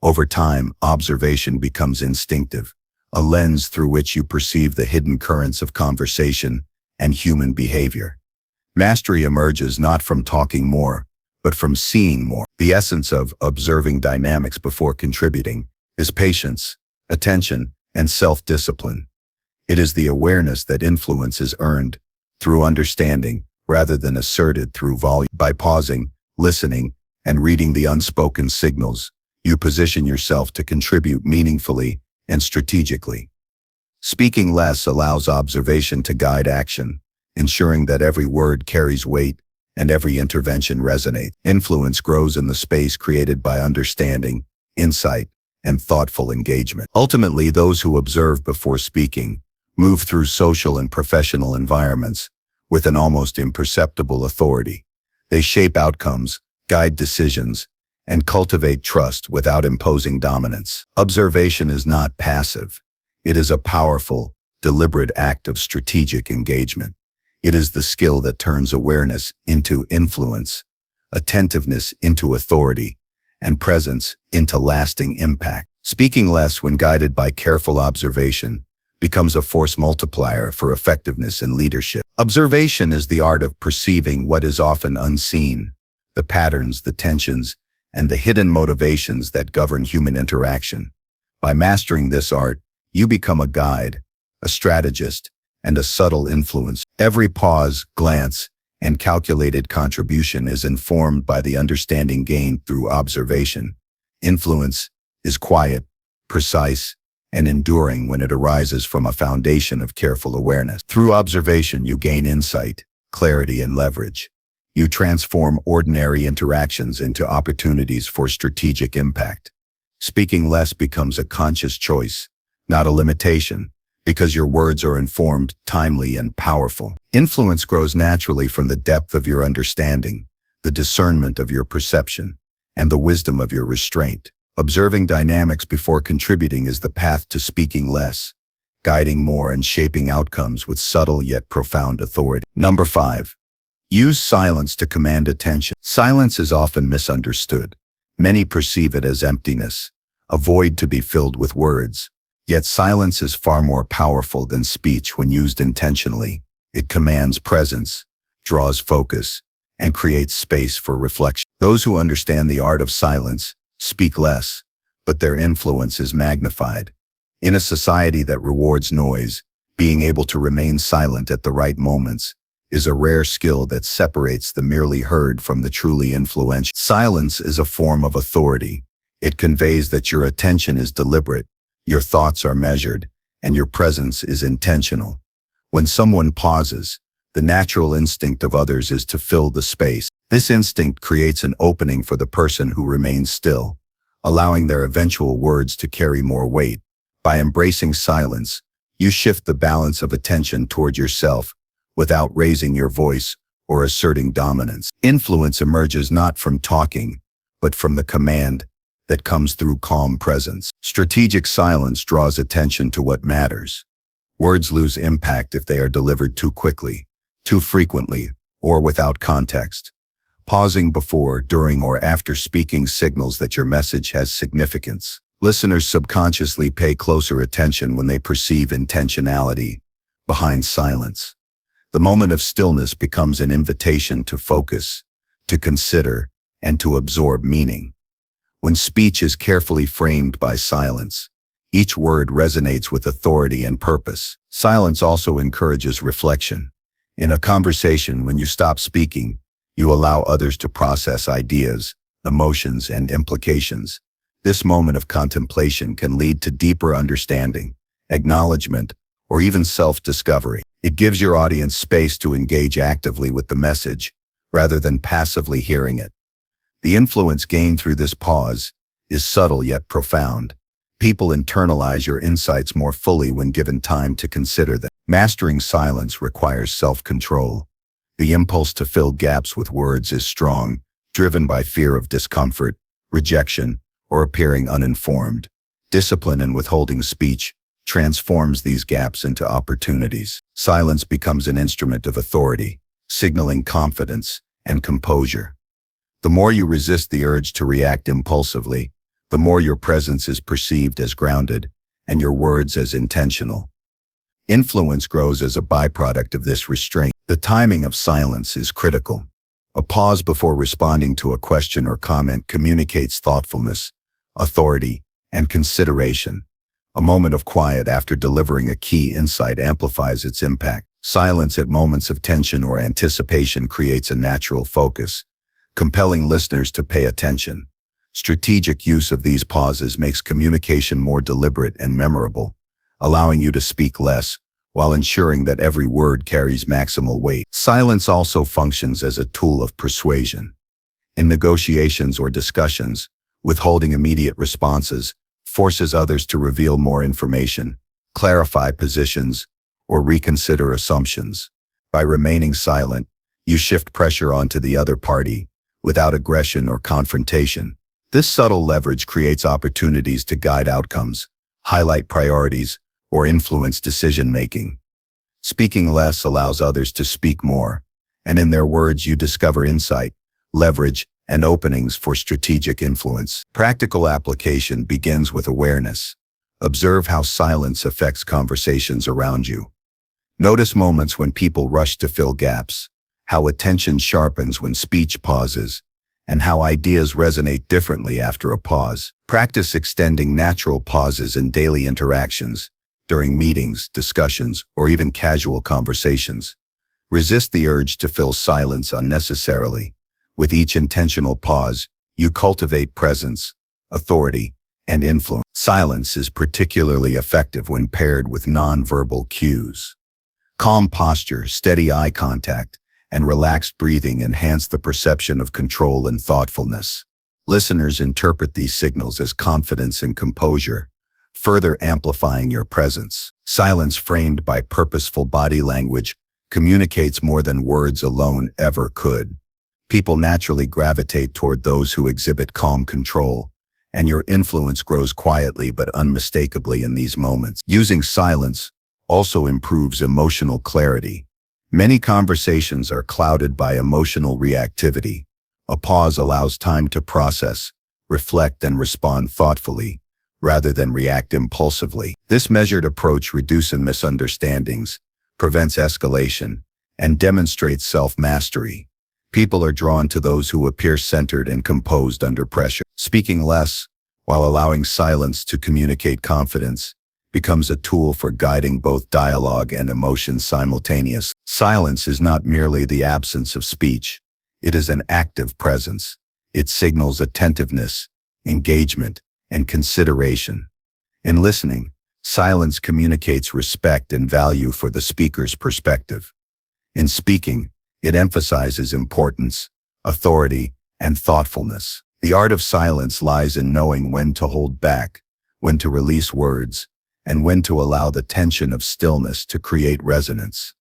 Over time, observation becomes instinctive, a lens through which you perceive the hidden currents of conversation and human behavior. Mastery emerges not from talking more, but from seeing more. The essence of observing dynamics before contributing is patience, attention, and self-discipline. It is the awareness that influence is earned through understanding rather than asserted through volume. By pausing, listening, and reading the unspoken signals, you position yourself to contribute meaningfully and strategically. Speaking less allows observation to guide action, ensuring that every word carries weight and every intervention resonates. Influence grows in the space created by understanding, insight, and thoughtful engagement. Ultimately, those who observe before speaking move through social and professional environments with an almost imperceptible authority. They shape outcomes, guide decisions, and cultivate trust without imposing dominance. Observation is not passive. It is a powerful, deliberate act of strategic engagement. It is the skill that turns awareness into influence, attentiveness into authority, and presence into lasting impact. Speaking less when guided by careful observation becomes a force multiplier for effectiveness in leadership. Observation is the art of perceiving what is often unseen, the patterns, the tensions, and the hidden motivations that govern human interaction. By mastering this art, you become a guide, a strategist, and a subtle influence. Every pause, glance, and calculated contribution is informed by the understanding gained through observation. Influence is quiet, precise, and enduring when it arises from a foundation of careful awareness. Through observation, you gain insight, clarity, and leverage. You transform ordinary interactions into opportunities for strategic impact. Speaking less becomes a conscious choice, not a limitation, because your words are informed, timely, and powerful. Influence grows naturally from the depth of your understanding, the discernment of your perception, and the wisdom of your restraint. Observing dynamics before contributing is the path to speaking less, guiding more, and shaping outcomes with subtle yet profound authority. Number 5. Use silence to command attention. Silence is often misunderstood. Many perceive it as emptiness, a void to be filled with words. Yet silence is far more powerful than speech when used intentionally. It commands presence, draws focus, and creates space for reflection. Those who understand the art of silence speak less, but their influence is magnified. In a society that rewards noise, being able to remain silent at the right moments is a rare skill that separates the merely heard from the truly influential. Silence is a form of authority. It conveys that your attention is deliberate, your thoughts are measured, and your presence is intentional. When someone pauses, the natural instinct of others is to fill the space. This instinct creates an opening for the person who remains still, allowing their eventual words to carry more weight. By embracing silence, you shift the balance of attention toward yourself without raising your voice or asserting dominance. Influence emerges not from talking, but from the command that comes through calm presence. Strategic silence draws attention to what matters. Words lose impact if they are delivered too quickly, too frequently, or without context. Pausing before, during, or after speaking signals that your message has significance. Listeners subconsciously pay closer attention when they perceive intentionality behind silence. The moment of stillness becomes an invitation to focus, to consider, and to absorb meaning. When speech is carefully framed by silence, each word resonates with authority and purpose. Silence also encourages reflection. In a conversation, when you stop speaking, you allow others to process ideas, emotions, and implications. This moment of contemplation can lead to deeper understanding, acknowledgement, or even self-discovery. It gives your audience space to engage actively with the message, rather than passively hearing it. The influence gained through this pause is subtle yet profound. People internalize your insights more fully when given time to consider them. Mastering silence requires self-control. The impulse to fill gaps with words is strong, driven by fear of discomfort, rejection, or appearing uninformed. Discipline in withholding speech transforms these gaps into opportunities. Silence becomes an instrument of authority, signaling confidence and composure. The more you resist the urge to react impulsively, the more your presence is perceived as grounded and your words as intentional. Influence grows as a byproduct of this restraint. The timing of silence is critical. A pause before responding to a question or comment communicates thoughtfulness, authority, and consideration. A moment of quiet after delivering a key insight amplifies its impact. Silence at moments of tension or anticipation creates a natural focus, compelling listeners to pay attention. Strategic use of these pauses makes communication more deliberate and memorable, allowing you to speak less while ensuring that every word carries maximal weight. Silence also functions as a tool of persuasion. In negotiations or discussions, withholding immediate responses forces others to reveal more information, clarify positions, or reconsider assumptions. By remaining silent, you shift pressure onto the other party without aggression or confrontation. This subtle leverage creates opportunities to guide outcomes, highlight priorities, or influence decision-making. Speaking less allows others to speak more, and in their words you discover insight, leverage, and openings for strategic influence. Practical application begins with awareness. Observe how silence affects conversations around you. Notice moments when people rush to fill gaps, how attention sharpens when speech pauses, and how ideas resonate differently after a pause. Practice extending natural pauses in daily interactions, during meetings, discussions, or even casual conversations. Resist the urge to fill silence unnecessarily. With each intentional pause, you cultivate presence, authority, and influence. Silence is particularly effective when paired with nonverbal cues. Calm posture, steady eye contact, and relaxed breathing enhance the perception of control and thoughtfulness. Listeners interpret these signals as confidence and composure, further amplifying your presence. Silence framed by purposeful body language communicates more than words alone ever could. People naturally gravitate toward those who exhibit calm control, and your influence grows quietly but unmistakably in these moments. Using silence also improves emotional clarity. Many conversations are clouded by emotional reactivity. A pause allows time to process, reflect, and respond thoughtfully, rather than react impulsively. This measured approach reduces misunderstandings, prevents escalation, and demonstrates self-mastery. People are drawn to those who appear centered and composed under pressure. Speaking less, while allowing silence to communicate confidence, becomes a tool for guiding both dialogue and emotion simultaneously. Silence is not merely the absence of speech. It is an active presence. It signals attentiveness, engagement, and consideration. In listening, silence communicates respect and value for the speaker's perspective. In speaking, it emphasizes importance, authority, and thoughtfulness. The art of silence lies in knowing when to hold back, when to release words, and when to allow the tension of stillness to create resonance.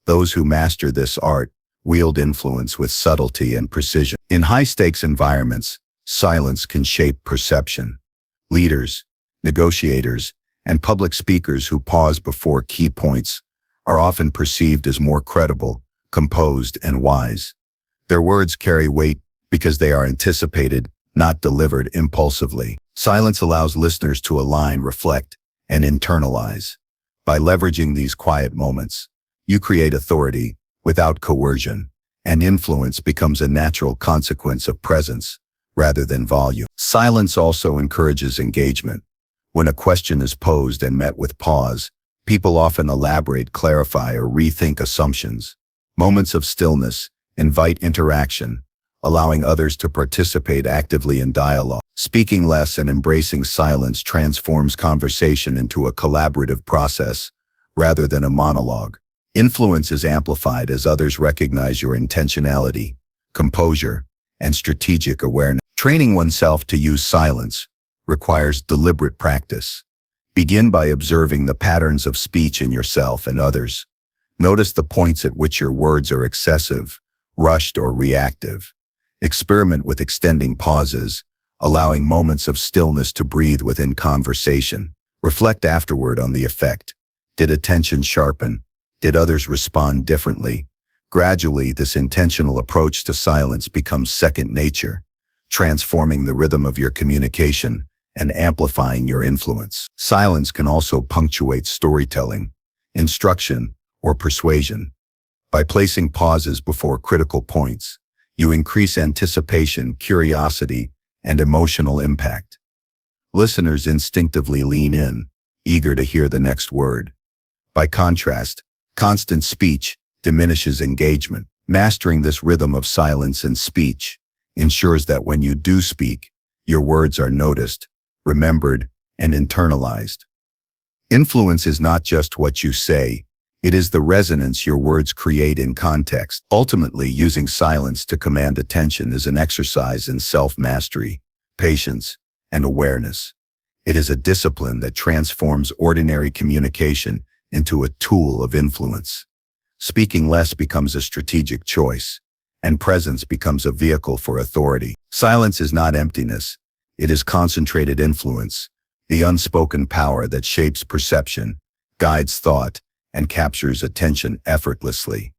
Those who master this art wield influence with subtlety and precision. In high-stakes environments, silence can shape perception. Leaders, negotiators, and public speakers who pause before key points are often perceived as more credible, composed, and wise. Their words carry weight because they are anticipated, not delivered impulsively. Silence allows listeners to align, reflect, and internalize. By leveraging these quiet moments, you create authority without coercion, and influence becomes a natural consequence of presence rather than volume. Silence also encourages engagement. When a question is posed and met with pause, people often elaborate, clarify, or rethink assumptions. Moments of stillness invite interaction, allowing others to participate actively in dialogue. Speaking less and embracing silence transforms conversation into a collaborative process rather than a monologue. Influence is amplified as others recognize your intentionality, composure, and strategic awareness. Training oneself to use silence requires deliberate practice. Begin by observing the patterns of speech in yourself and others. Notice the points at which your words are excessive, rushed, or reactive. Experiment with extending pauses, allowing moments of stillness to breathe within conversation. Reflect afterward on the effect. Did attention sharpen? Did others respond differently? Gradually, this intentional approach to silence becomes second nature, transforming the rhythm of your communication and amplifying your influence. Silence can also punctuate storytelling, instruction, or persuasion. By placing pauses before critical points, you increase anticipation, curiosity, and emotional impact. Listeners instinctively lean in, eager to hear the next word. By contrast, constant speech diminishes engagement. Mastering this rhythm of silence and speech ensures that when you do speak, your words are noticed, remembered, and internalized. Influence is not just what you say, it is the resonance your words create in context. Ultimately, using silence to command attention is an exercise in self-mastery, patience, and awareness. It is a discipline that transforms ordinary communication into a tool of influence. Speaking less becomes a strategic choice, and presence becomes a vehicle for authority. Silence is not emptiness, it is concentrated influence, the unspoken power that shapes perception, guides thought, and captures attention effortlessly.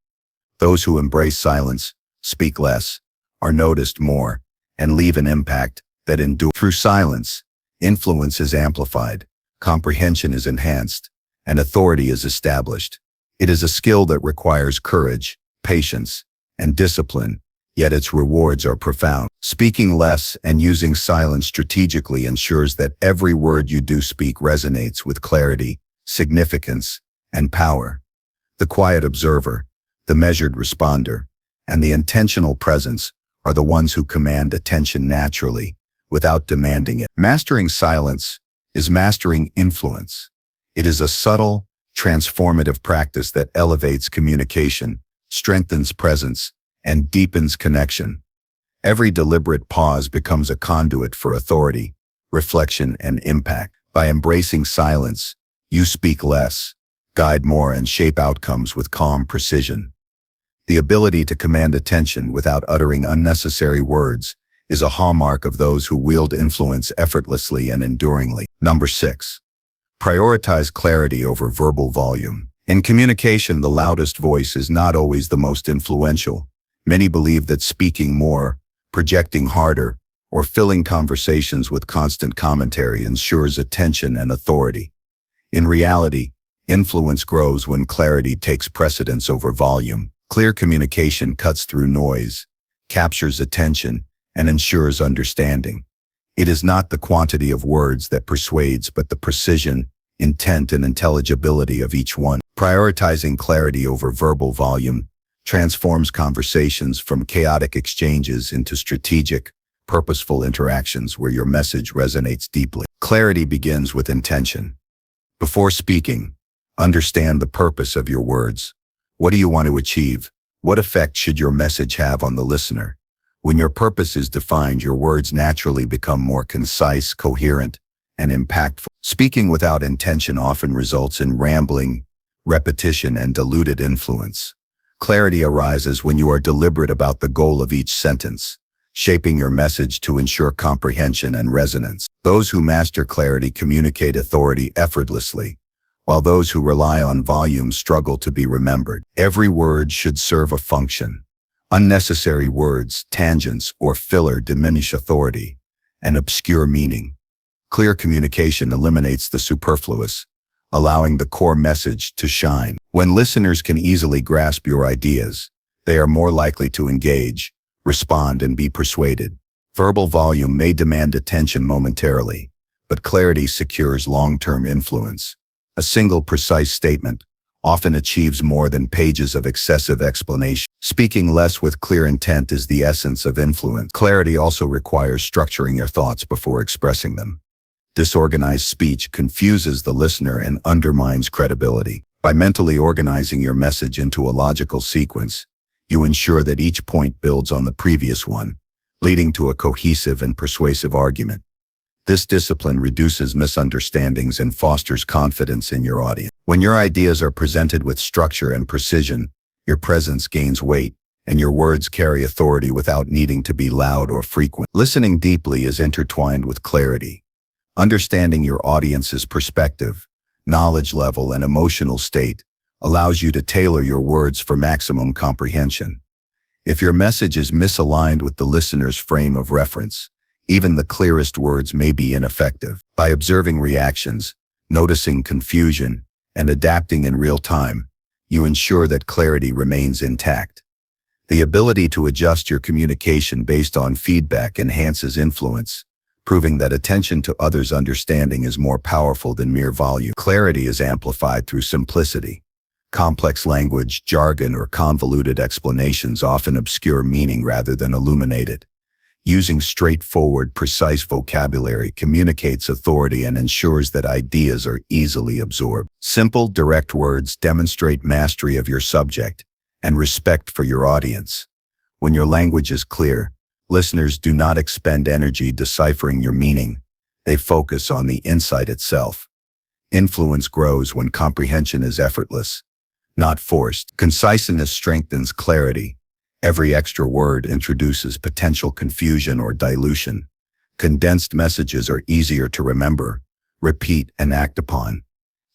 Those who embrace silence, speak less, are noticed more, and leave an impact that endures. Through silence, influence is amplified, comprehension is enhanced, and authority is established. It is a skill that requires courage, patience, and discipline, yet its rewards are profound. Speaking less and using silence strategically ensures that every word you do speak resonates with clarity, significance, and power. The quiet observer, the measured responder, and the intentional presence are the ones who command attention naturally, without demanding it. Mastering silence is mastering influence. It is a subtle, transformative practice that elevates communication, strengthens presence, and deepens connection. Every deliberate pause becomes a conduit for authority, reflection, and impact. By embracing silence, you speak less, guide more, and shape outcomes with calm precision. The ability to command attention without uttering unnecessary words is a hallmark of those who wield influence effortlessly and enduringly. Number 6. Prioritize clarity over verbal volume. In communication, the loudest voice is not always the most influential. Many believe that speaking more, projecting harder, or filling conversations with constant commentary ensures attention and authority. In reality, influence grows when clarity takes precedence over volume. Clear communication cuts through noise, captures attention, and ensures understanding. It is not the quantity of words that persuades, but the precision, intent, and intelligibility of each one. Prioritizing clarity over verbal volume transforms conversations from chaotic exchanges into strategic, purposeful interactions where your message resonates deeply. Clarity begins with intention. Before speaking, understand the purpose of your words. What do you want to achieve? What effect should your message have on the listener? When your purpose is defined, your words naturally become more concise, coherent, and impactful. Speaking without intention often results in rambling, repetition, and diluted influence. Clarity arises when you are deliberate about the goal of each sentence, shaping your message to ensure comprehension and resonance. Those who master clarity communicate authority effortlessly, while those who rely on volume struggle to be remembered. Every word should serve a function. Unnecessary words, tangents, or filler diminish authority and obscure meaning. Clear communication eliminates the superfluous, allowing the core message to shine. When listeners can easily grasp your ideas, they are more likely to engage, respond, and be persuaded. Verbal volume may demand attention momentarily, but clarity secures long-term influence. A single precise statement often achieves more than pages of excessive explanation. Speaking less with clear intent is the essence of influence. Clarity also requires structuring your thoughts before expressing them. Disorganized speech confuses the listener and undermines credibility. By mentally organizing your message into a logical sequence, you ensure that each point builds on the previous one, leading to a cohesive and persuasive argument. This discipline reduces misunderstandings and fosters confidence in your audience. When your ideas are presented with structure and precision, your presence gains weight, and your words carry authority without needing to be loud or frequent. Listening deeply is intertwined with clarity. Understanding your audience's perspective, knowledge level, and emotional state allows you to tailor your words for maximum comprehension. If your message is misaligned with the listener's frame of reference, Even the clearest words may be ineffective. By observing reactions, noticing confusion, and adapting in real time, you ensure that clarity remains intact. The ability to adjust your communication based on feedback enhances influence, proving that attention to others' understanding is more powerful than mere volume. Clarity is amplified through simplicity. Complex language, jargon, or convoluted explanations often obscure meaning rather than illuminate it. Using straightforward, precise vocabulary communicates authority and ensures that ideas are easily absorbed. Simple, direct words demonstrate mastery of your subject and respect for your audience. When your language is clear, listeners do not expend energy deciphering your meaning. They focus on the insight itself. Influence grows when comprehension is effortless, not forced. Conciseness strengthens clarity. Every extra word introduces potential confusion or dilution. Condensed messages are easier to remember, repeat, and act upon.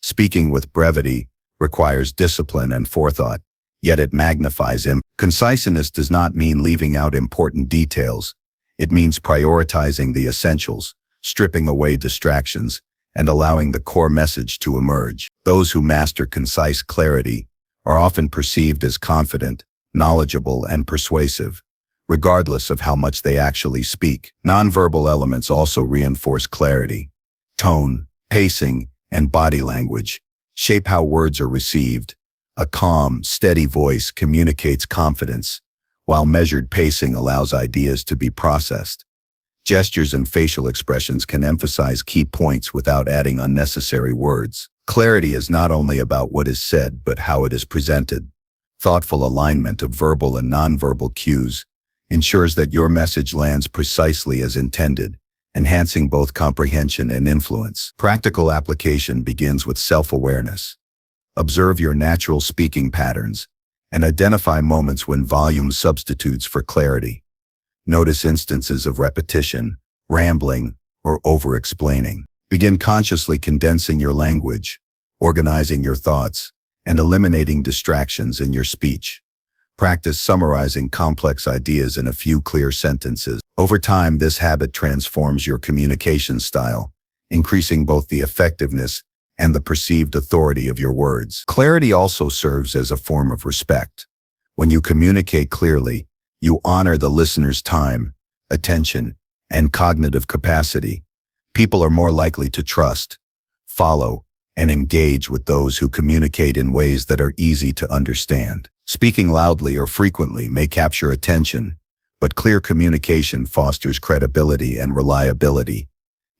Speaking with brevity requires discipline and forethought, yet it magnifies impact. Conciseness does not mean leaving out important details. It means prioritizing the essentials, stripping away distractions, and allowing the core message to emerge. Those who master concise clarity are often perceived as confident, knowledgeable, and persuasive, regardless of how much they actually speak. Nonverbal elements also reinforce clarity. Tone, pacing, and body language shape how words are received. A calm, steady voice communicates confidence, while measured pacing allows ideas to be processed. Gestures and facial expressions can emphasize key points without adding unnecessary words. Clarity is not only about what is said, but how it is presented. Thoughtful alignment of verbal and nonverbal cues ensures that your message lands precisely as intended, enhancing both comprehension and influence. Practical application begins with self-awareness. Observe your natural speaking patterns and identify moments when volume substitutes for clarity. Notice instances of repetition, rambling, or over-explaining. Begin consciously condensing your language, organizing your thoughts, and eliminating distractions in your speech. Practice summarizing complex ideas in a few clear sentences. Over time, this habit transforms your communication style, increasing both the effectiveness and the perceived authority of your words. Clarity also serves as a form of respect. When you communicate clearly, you honor the listener's time, attention, and cognitive capacity. People are more likely to trust, follow, and engage with those who communicate in ways that are easy to understand. Speaking loudly or frequently may capture attention, but clear communication fosters credibility and reliability.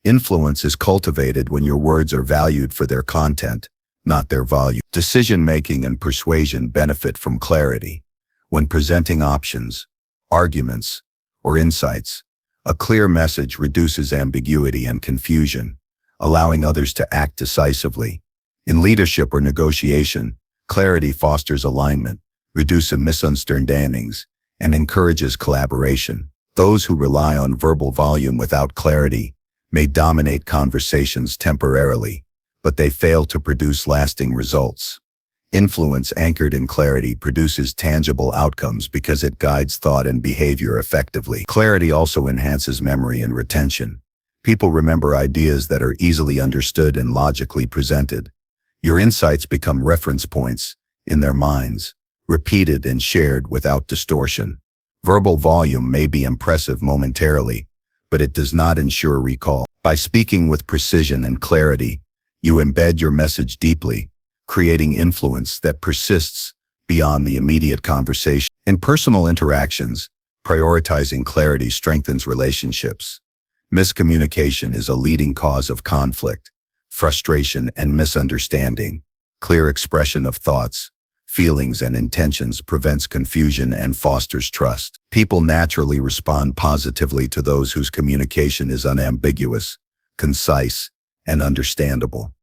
Influence is cultivated when your words are valued for their content, not their volume. Decision-making and persuasion benefit from clarity. When presenting options, arguments, or insights, a clear message reduces ambiguity and confusion, allowing others to act decisively. In leadership or negotiation, clarity fosters alignment, reduces misunderstandings, and encourages collaboration. Those who rely on verbal volume without clarity may dominate conversations temporarily, but they fail to produce lasting results. Influence anchored in clarity produces tangible outcomes because it guides thought and behavior effectively. Clarity also enhances memory and retention. People remember ideas that are easily understood and logically presented. Your insights become reference points in their minds, repeated and shared without distortion. Verbal volume may be impressive momentarily, but it does not ensure recall. By speaking with precision and clarity, you embed your message deeply, creating influence that persists beyond the immediate conversation. In personal interactions, prioritizing clarity strengthens relationships. Miscommunication is a leading cause of conflict, frustration, and misunderstanding. Clear expression of thoughts, feelings, and intentions prevents confusion and fosters trust. People naturally respond positively to those whose communication is unambiguous, concise, and understandable.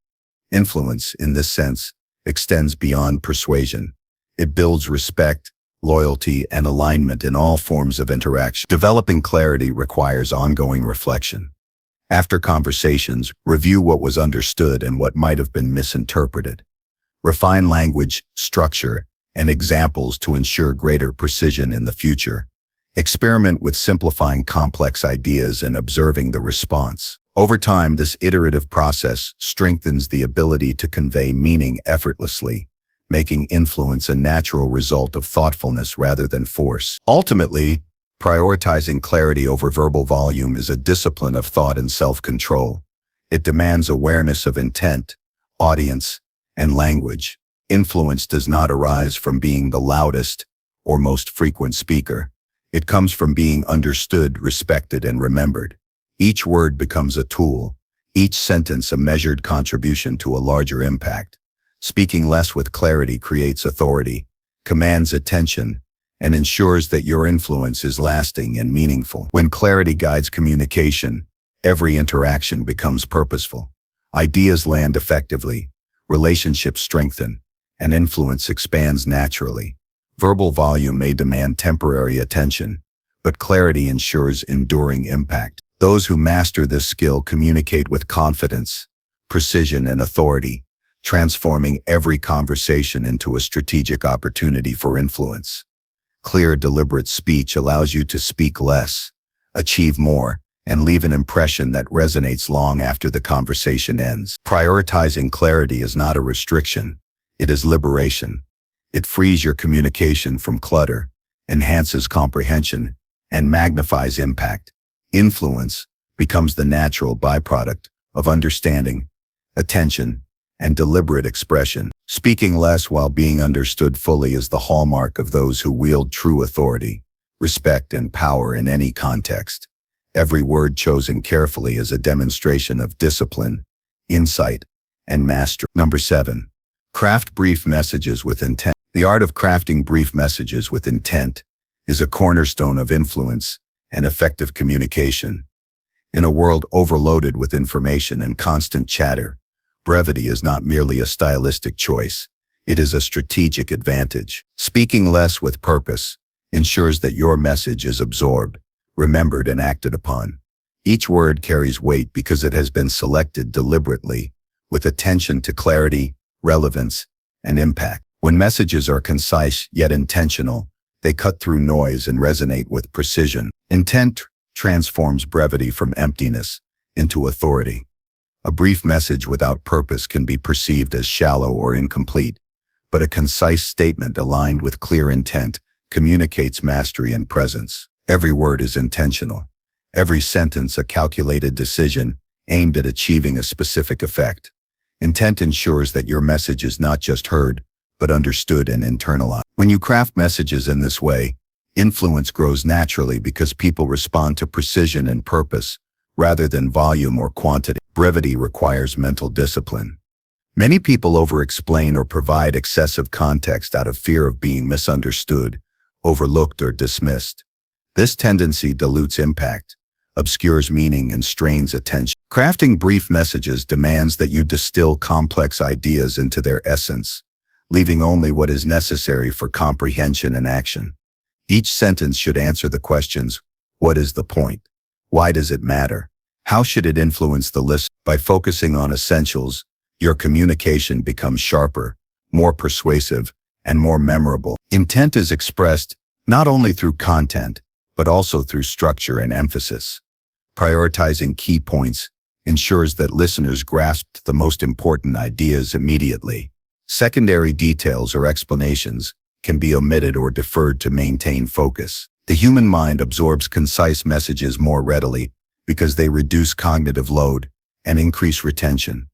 Influence, in this sense, extends beyond persuasion. It builds respect, loyalty, and alignment in all forms of interaction. Developing clarity requires ongoing reflection. After conversations, review what was understood and what might have been misinterpreted. Refine language, structure, and examples to ensure greater precision in the future. Experiment with simplifying complex ideas and observing the response. Over time, this iterative process strengthens the ability to convey meaning effortlessly, making influence a natural result of thoughtfulness rather than force. Ultimately, prioritizing clarity over verbal volume is a discipline of thought and self-control. It demands awareness of intent, audience, and language. Influence does not arise from being the loudest or most frequent speaker. It comes from being understood, respected, and remembered. Each word becomes a tool, each sentence a measured contribution to a larger impact. Speaking less with clarity creates authority, commands attention, and ensures that your influence is lasting and meaningful. When clarity guides communication, every interaction becomes purposeful. Ideas land effectively, relationships strengthen, and influence expands naturally. Verbal volume may demand temporary attention, but clarity ensures enduring impact. Those who master this skill communicate with confidence, precision, and authority, transforming every conversation into a strategic opportunity for influence. Clear, deliberate speech allows you to speak less, achieve more, and leave an impression that resonates long after the conversation ends. Prioritizing clarity is not a restriction, it is liberation. It frees your communication from clutter, enhances comprehension, and magnifies impact. Influence becomes the natural byproduct of understanding, attention, and deliberate expression. Speaking less while being understood fully is the hallmark of those who wield true authority, respect, and power in any context. Every word chosen carefully is a demonstration of discipline, insight, and mastery. Number 7. Craft brief messages with intent. The art of crafting brief messages with intent is a cornerstone of influence and effective communication. In a world overloaded with information and constant chatter, brevity is not merely a stylistic choice, it is a strategic advantage. Speaking less with purpose ensures that your message is absorbed, remembered, and acted upon. Each word carries weight because it has been selected deliberately, with attention to clarity, relevance, and impact. When messages are concise yet intentional, they cut through noise and resonate with precision. Intent transforms brevity from emptiness into authority. A brief message without purpose can be perceived as shallow or incomplete, but a concise statement aligned with clear intent communicates mastery and presence. Every word is intentional. Every sentence a calculated decision aimed at achieving a specific effect. Intent ensures that your message is not just heard, but understood and internalized. When you craft messages in this way, influence grows naturally because people respond to precision and purpose, rather than volume or quantity. Brevity requires mental discipline. Many people over-explain or provide excessive context out of fear of being misunderstood, overlooked, or dismissed. This tendency dilutes impact, obscures meaning, and strains attention. Crafting brief messages demands that you distill complex ideas into their essence, leaving only what is necessary for comprehension and action. Each sentence should answer the questions: what is the point? Why does it matter? How should it influence the listener? By focusing on essentials, your communication becomes sharper, more persuasive, and more memorable. Intent is expressed not only through content, but also through structure and emphasis. Prioritizing key points ensures that listeners grasp the most important ideas immediately. Secondary details or explanations can be omitted or deferred to maintain focus. The human mind absorbs concise messages more readily because they reduce cognitive load and increase retention.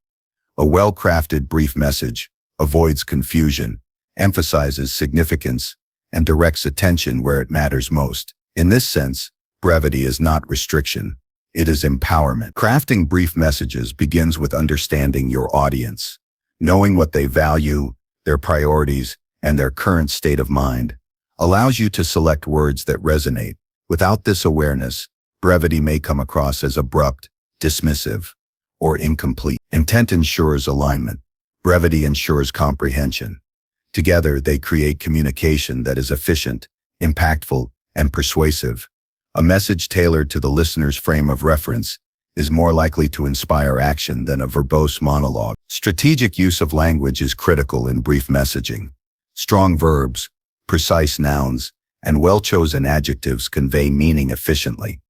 A well-crafted brief message avoids confusion, emphasizes significance, and directs attention where it matters most. In this sense, brevity is not restriction, it is empowerment. Crafting brief messages begins with understanding your audience. Knowing what they value, their priorities, and their current state of mind allows you to select words that resonate. Without this awareness, brevity may come across as abrupt, dismissive, or incomplete. Intent ensures alignment. Brevity ensures comprehension. Together, they create communication that is efficient, impactful, and persuasive. A message tailored to the listener's frame of reference is more likely to inspire action than a verbose monologue. Strategic use of language is critical in brief messaging. Strong verbs, precise nouns, and well-chosen adjectives convey meaning efficiently.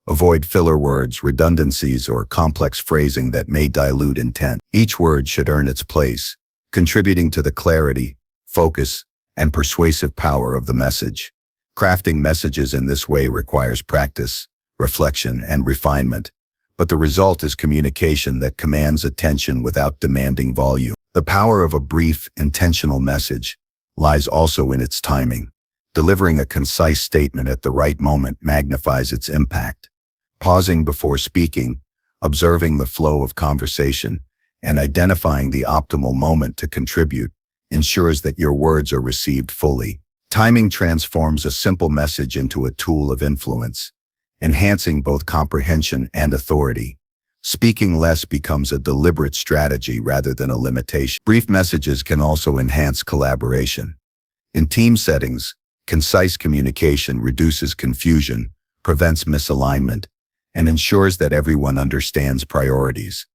Avoid filler words, redundancies, or complex phrasing that may dilute intent. Each word should earn its place, contributing to the clarity, focus, and persuasive power of the message. Crafting messages in this way requires practice, reflection, and refinement, but the result is communication that commands attention without demanding volume. The power of a brief, intentional message lies also in its timing. Delivering a concise statement at the right moment magnifies its impact. Pausing before speaking, observing the flow of conversation, and identifying the optimal moment to contribute ensures that your words are received fully. Timing transforms a simple message into a tool of influence, enhancing both comprehension and authority. Speaking less becomes a deliberate strategy rather than a limitation. Brief messages can also enhance collaboration. In team settings, concise communication reduces confusion, prevents misalignment, and ensures that everyone understands priorities.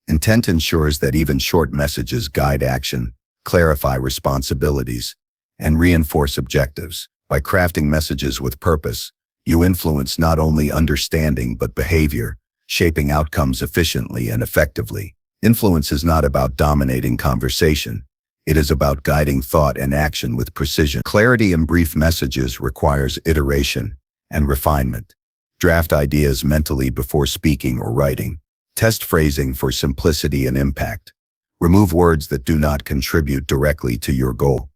Intent ensures that even short messages guide action, clarify responsibilities, and reinforce objectives. By crafting messages with purpose, you influence not only understanding but behavior, shaping outcomes efficiently and effectively. Influence is not about dominating conversation. It is about guiding thought and action with precision. Clarity in brief messages requires iteration and refinement. Draft ideas mentally before speaking or writing. Test phrasing for simplicity and impact. Remove words that do not contribute directly to your goal.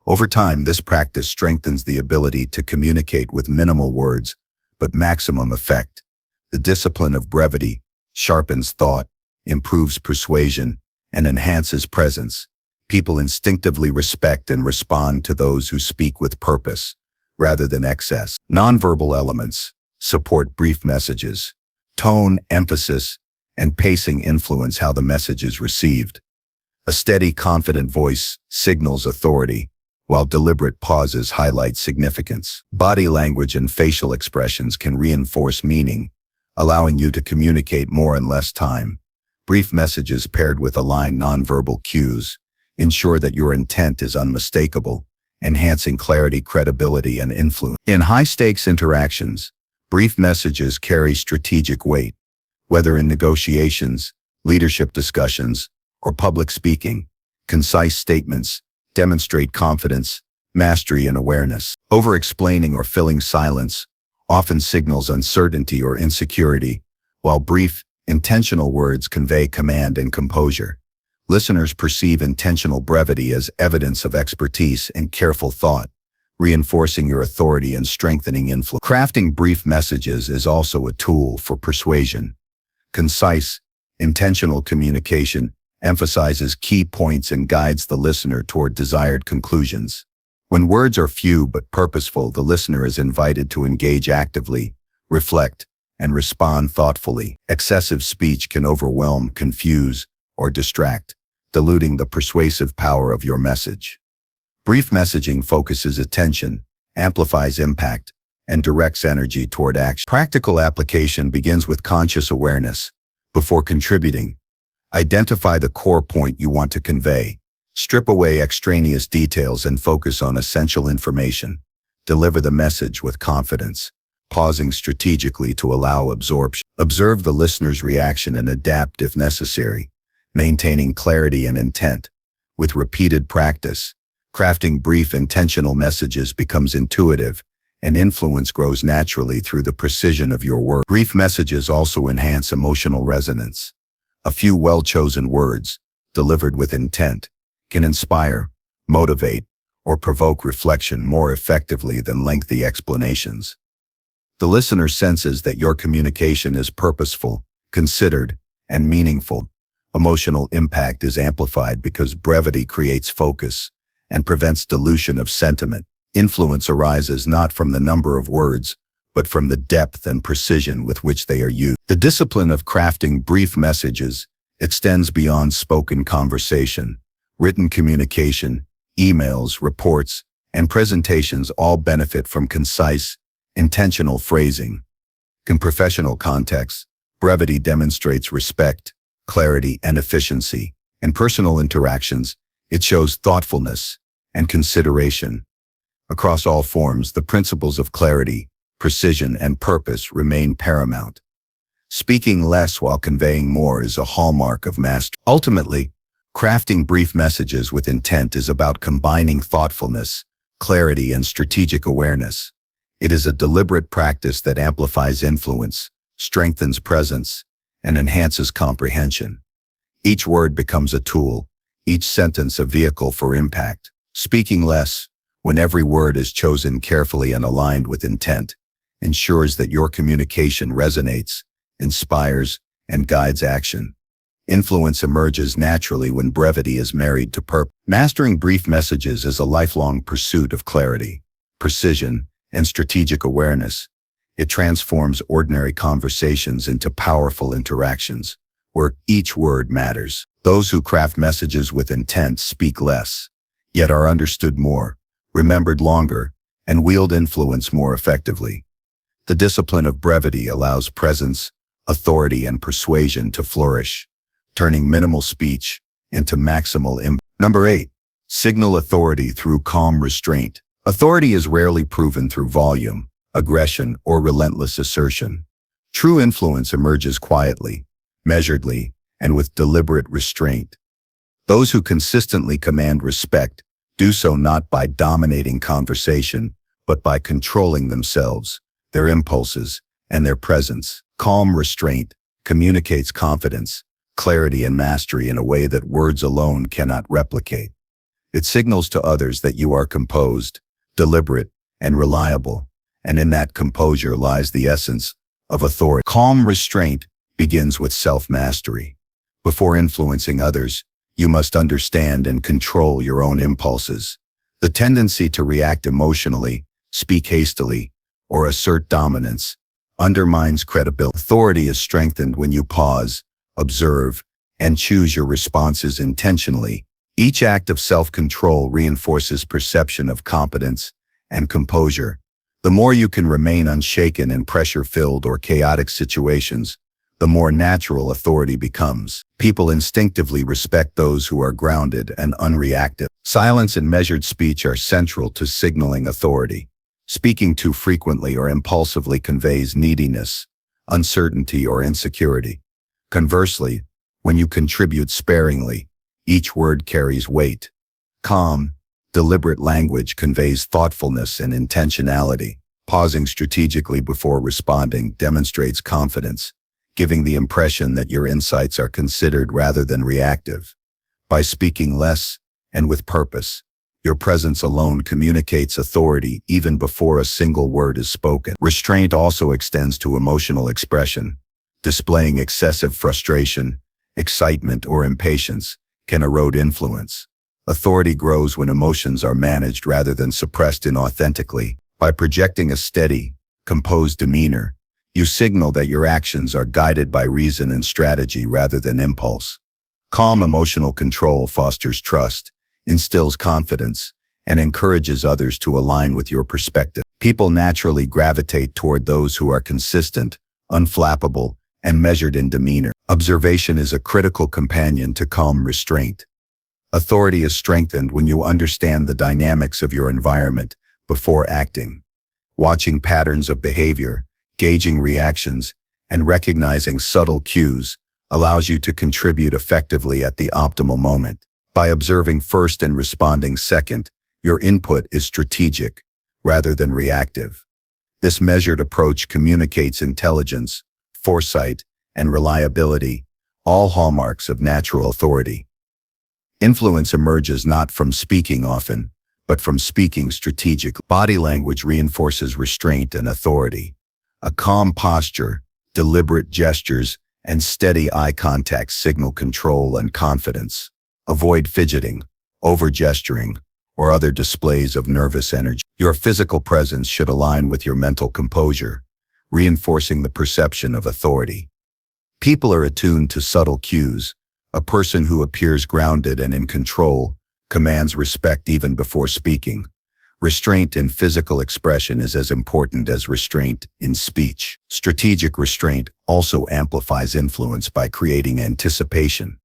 Over time, this practice strengthens the ability to communicate with minimal words, but maximum effect. The discipline of brevity sharpens thought, improves persuasion, and enhances presence. People instinctively respect and respond to those who speak with purpose, rather than excess. Nonverbal elements support brief messages. Tone, emphasis, and pacing influence how the message is received. A steady, confident voice signals authority, while deliberate pauses highlight significance. Body language and facial expressions can reinforce meaning, allowing you to communicate more in less time. Brief messages paired with aligned nonverbal cues ensure that your intent is unmistakable, enhancing clarity, credibility, and influence. In high-stakes interactions, brief messages carry strategic weight. Whether in negotiations, leadership discussions, or public speaking, concise statements demonstrate confidence, mastery, and awareness. Over-explaining or filling silence often signals uncertainty or insecurity, while brief, intentional words convey command and composure. Listeners perceive intentional brevity as evidence of expertise and careful thought, reinforcing your authority and strengthening influence. Crafting brief messages is also a tool for persuasion. Concise, intentional communication emphasizes key points and guides the listener toward desired conclusions. When words are few but purposeful, the listener is invited to engage actively, reflect, and respond thoughtfully. Excessive speech can overwhelm, confuse, or distract, diluting the persuasive power of your message. Brief messaging focuses attention, amplifies impact, and directs energy toward action. Practical application begins with conscious awareness. Before contributing, identify the core point you want to convey. Strip away extraneous details and focus on essential information. Deliver the message with confidence, pausing strategically to allow absorption. Observe the listener's reaction and adapt if necessary, maintaining clarity and intent. With repeated practice, crafting brief, intentional messages becomes intuitive, and influence grows naturally through the precision of your words. Brief messages also enhance emotional resonance. A few well-chosen words, delivered with intent, can inspire, motivate, or provoke reflection more effectively than lengthy explanations. The listener senses that your communication is purposeful, considered, and meaningful. Emotional impact is amplified because brevity creates focus and prevents dilution of sentiment. Influence arises not from the number of words, but from the depth and precision with which they are used. The discipline of crafting brief messages extends beyond spoken conversation. Written communication, emails, reports, and presentations all benefit from concise, intentional phrasing. In professional contexts, brevity demonstrates respect, clarity, and efficiency. In personal interactions, it shows thoughtfulness and consideration. Across all forms, the principles of clarity, precision, and purpose remain paramount. Speaking less while conveying more is a hallmark of mastery. Ultimately, crafting brief messages with intent is about combining thoughtfulness, clarity, and strategic awareness. It is a deliberate practice that amplifies influence, strengthens presence, and enhances comprehension. Each word becomes a tool, each sentence a vehicle for impact. Speaking less, when every word is chosen carefully and aligned with intent, ensures that your communication resonates, inspires, and guides action. Influence emerges naturally when brevity is married to purpose. Mastering brief messages is a lifelong pursuit of clarity, precision, and strategic awareness. It transforms ordinary conversations into powerful interactions, where each word matters. Those who craft messages with intent speak less, yet are understood more, remembered longer, and wield influence more effectively. The discipline of brevity allows presence, authority, and persuasion to flourish, turning minimal speech into maximal impact. Number 8. Signal authority through calm restraint. Authority is rarely proven through volume, aggression, or relentless assertion. True influence emerges quietly, measuredly, and with deliberate restraint. Those who consistently command respect do so not by dominating conversation, but by controlling themselves, their impulses, and their presence. Calm restraint communicates confidence, clarity, and mastery in a way that words alone cannot replicate. It signals to others that you are composed, deliberate, and reliable, and in that composure lies the essence of authority. Calm restraint begins with self-mastery. Before influencing others, you must understand and control your own impulses. The tendency to react emotionally, speak hastily, or assert dominance undermines credibility. Authority is strengthened when you pause, observe, and choose your responses intentionally. Each act of self-control reinforces perception of competence and composure. The more you can remain unshaken in pressure-filled or chaotic situations, the more natural authority becomes. People instinctively respect those who are grounded and unreactive. Silence and measured speech are central to signaling authority. Speaking too frequently or impulsively conveys neediness, uncertainty, or insecurity. Conversely, when you contribute sparingly, each word carries weight. Calm, deliberate language conveys thoughtfulness and intentionality. Pausing strategically before responding demonstrates confidence, giving the impression that your insights are considered rather than reactive. By speaking less and with purpose, your presence alone communicates authority even before a single word is spoken. Restraint also extends to emotional expression. Displaying excessive frustration, excitement, or impatience can erode influence. Authority grows when emotions are managed rather than suppressed inauthentically. By projecting a steady, composed demeanor, you signal that your actions are guided by reason and strategy rather than impulse. Calm emotional control fosters trust, instills confidence, and encourages others to align with your perspective. People naturally gravitate toward those who are consistent, unflappable, and measured in demeanor. Observation is a critical companion to calm restraint. Authority is strengthened when you understand the dynamics of your environment before acting. Watching patterns of behavior, gauging reactions, and recognizing subtle cues allows you to contribute effectively at the optimal moment. By observing first and responding second, your input is strategic rather than reactive. This measured approach communicates intelligence, foresight, and reliability, all hallmarks of natural authority. Influence emerges not from speaking often, but from speaking strategically. Body language reinforces restraint and authority. A calm posture, deliberate gestures, and steady eye contact signal control and confidence. Avoid fidgeting, over-gesturing, or other displays of nervous energy. Your physical presence should align with your mental composure, reinforcing the perception of authority. People are attuned to subtle cues. A person who appears grounded and in control commands respect even before speaking. Restraint in physical expression is as important as restraint in speech. Strategic restraint also amplifies influence by creating anticipation.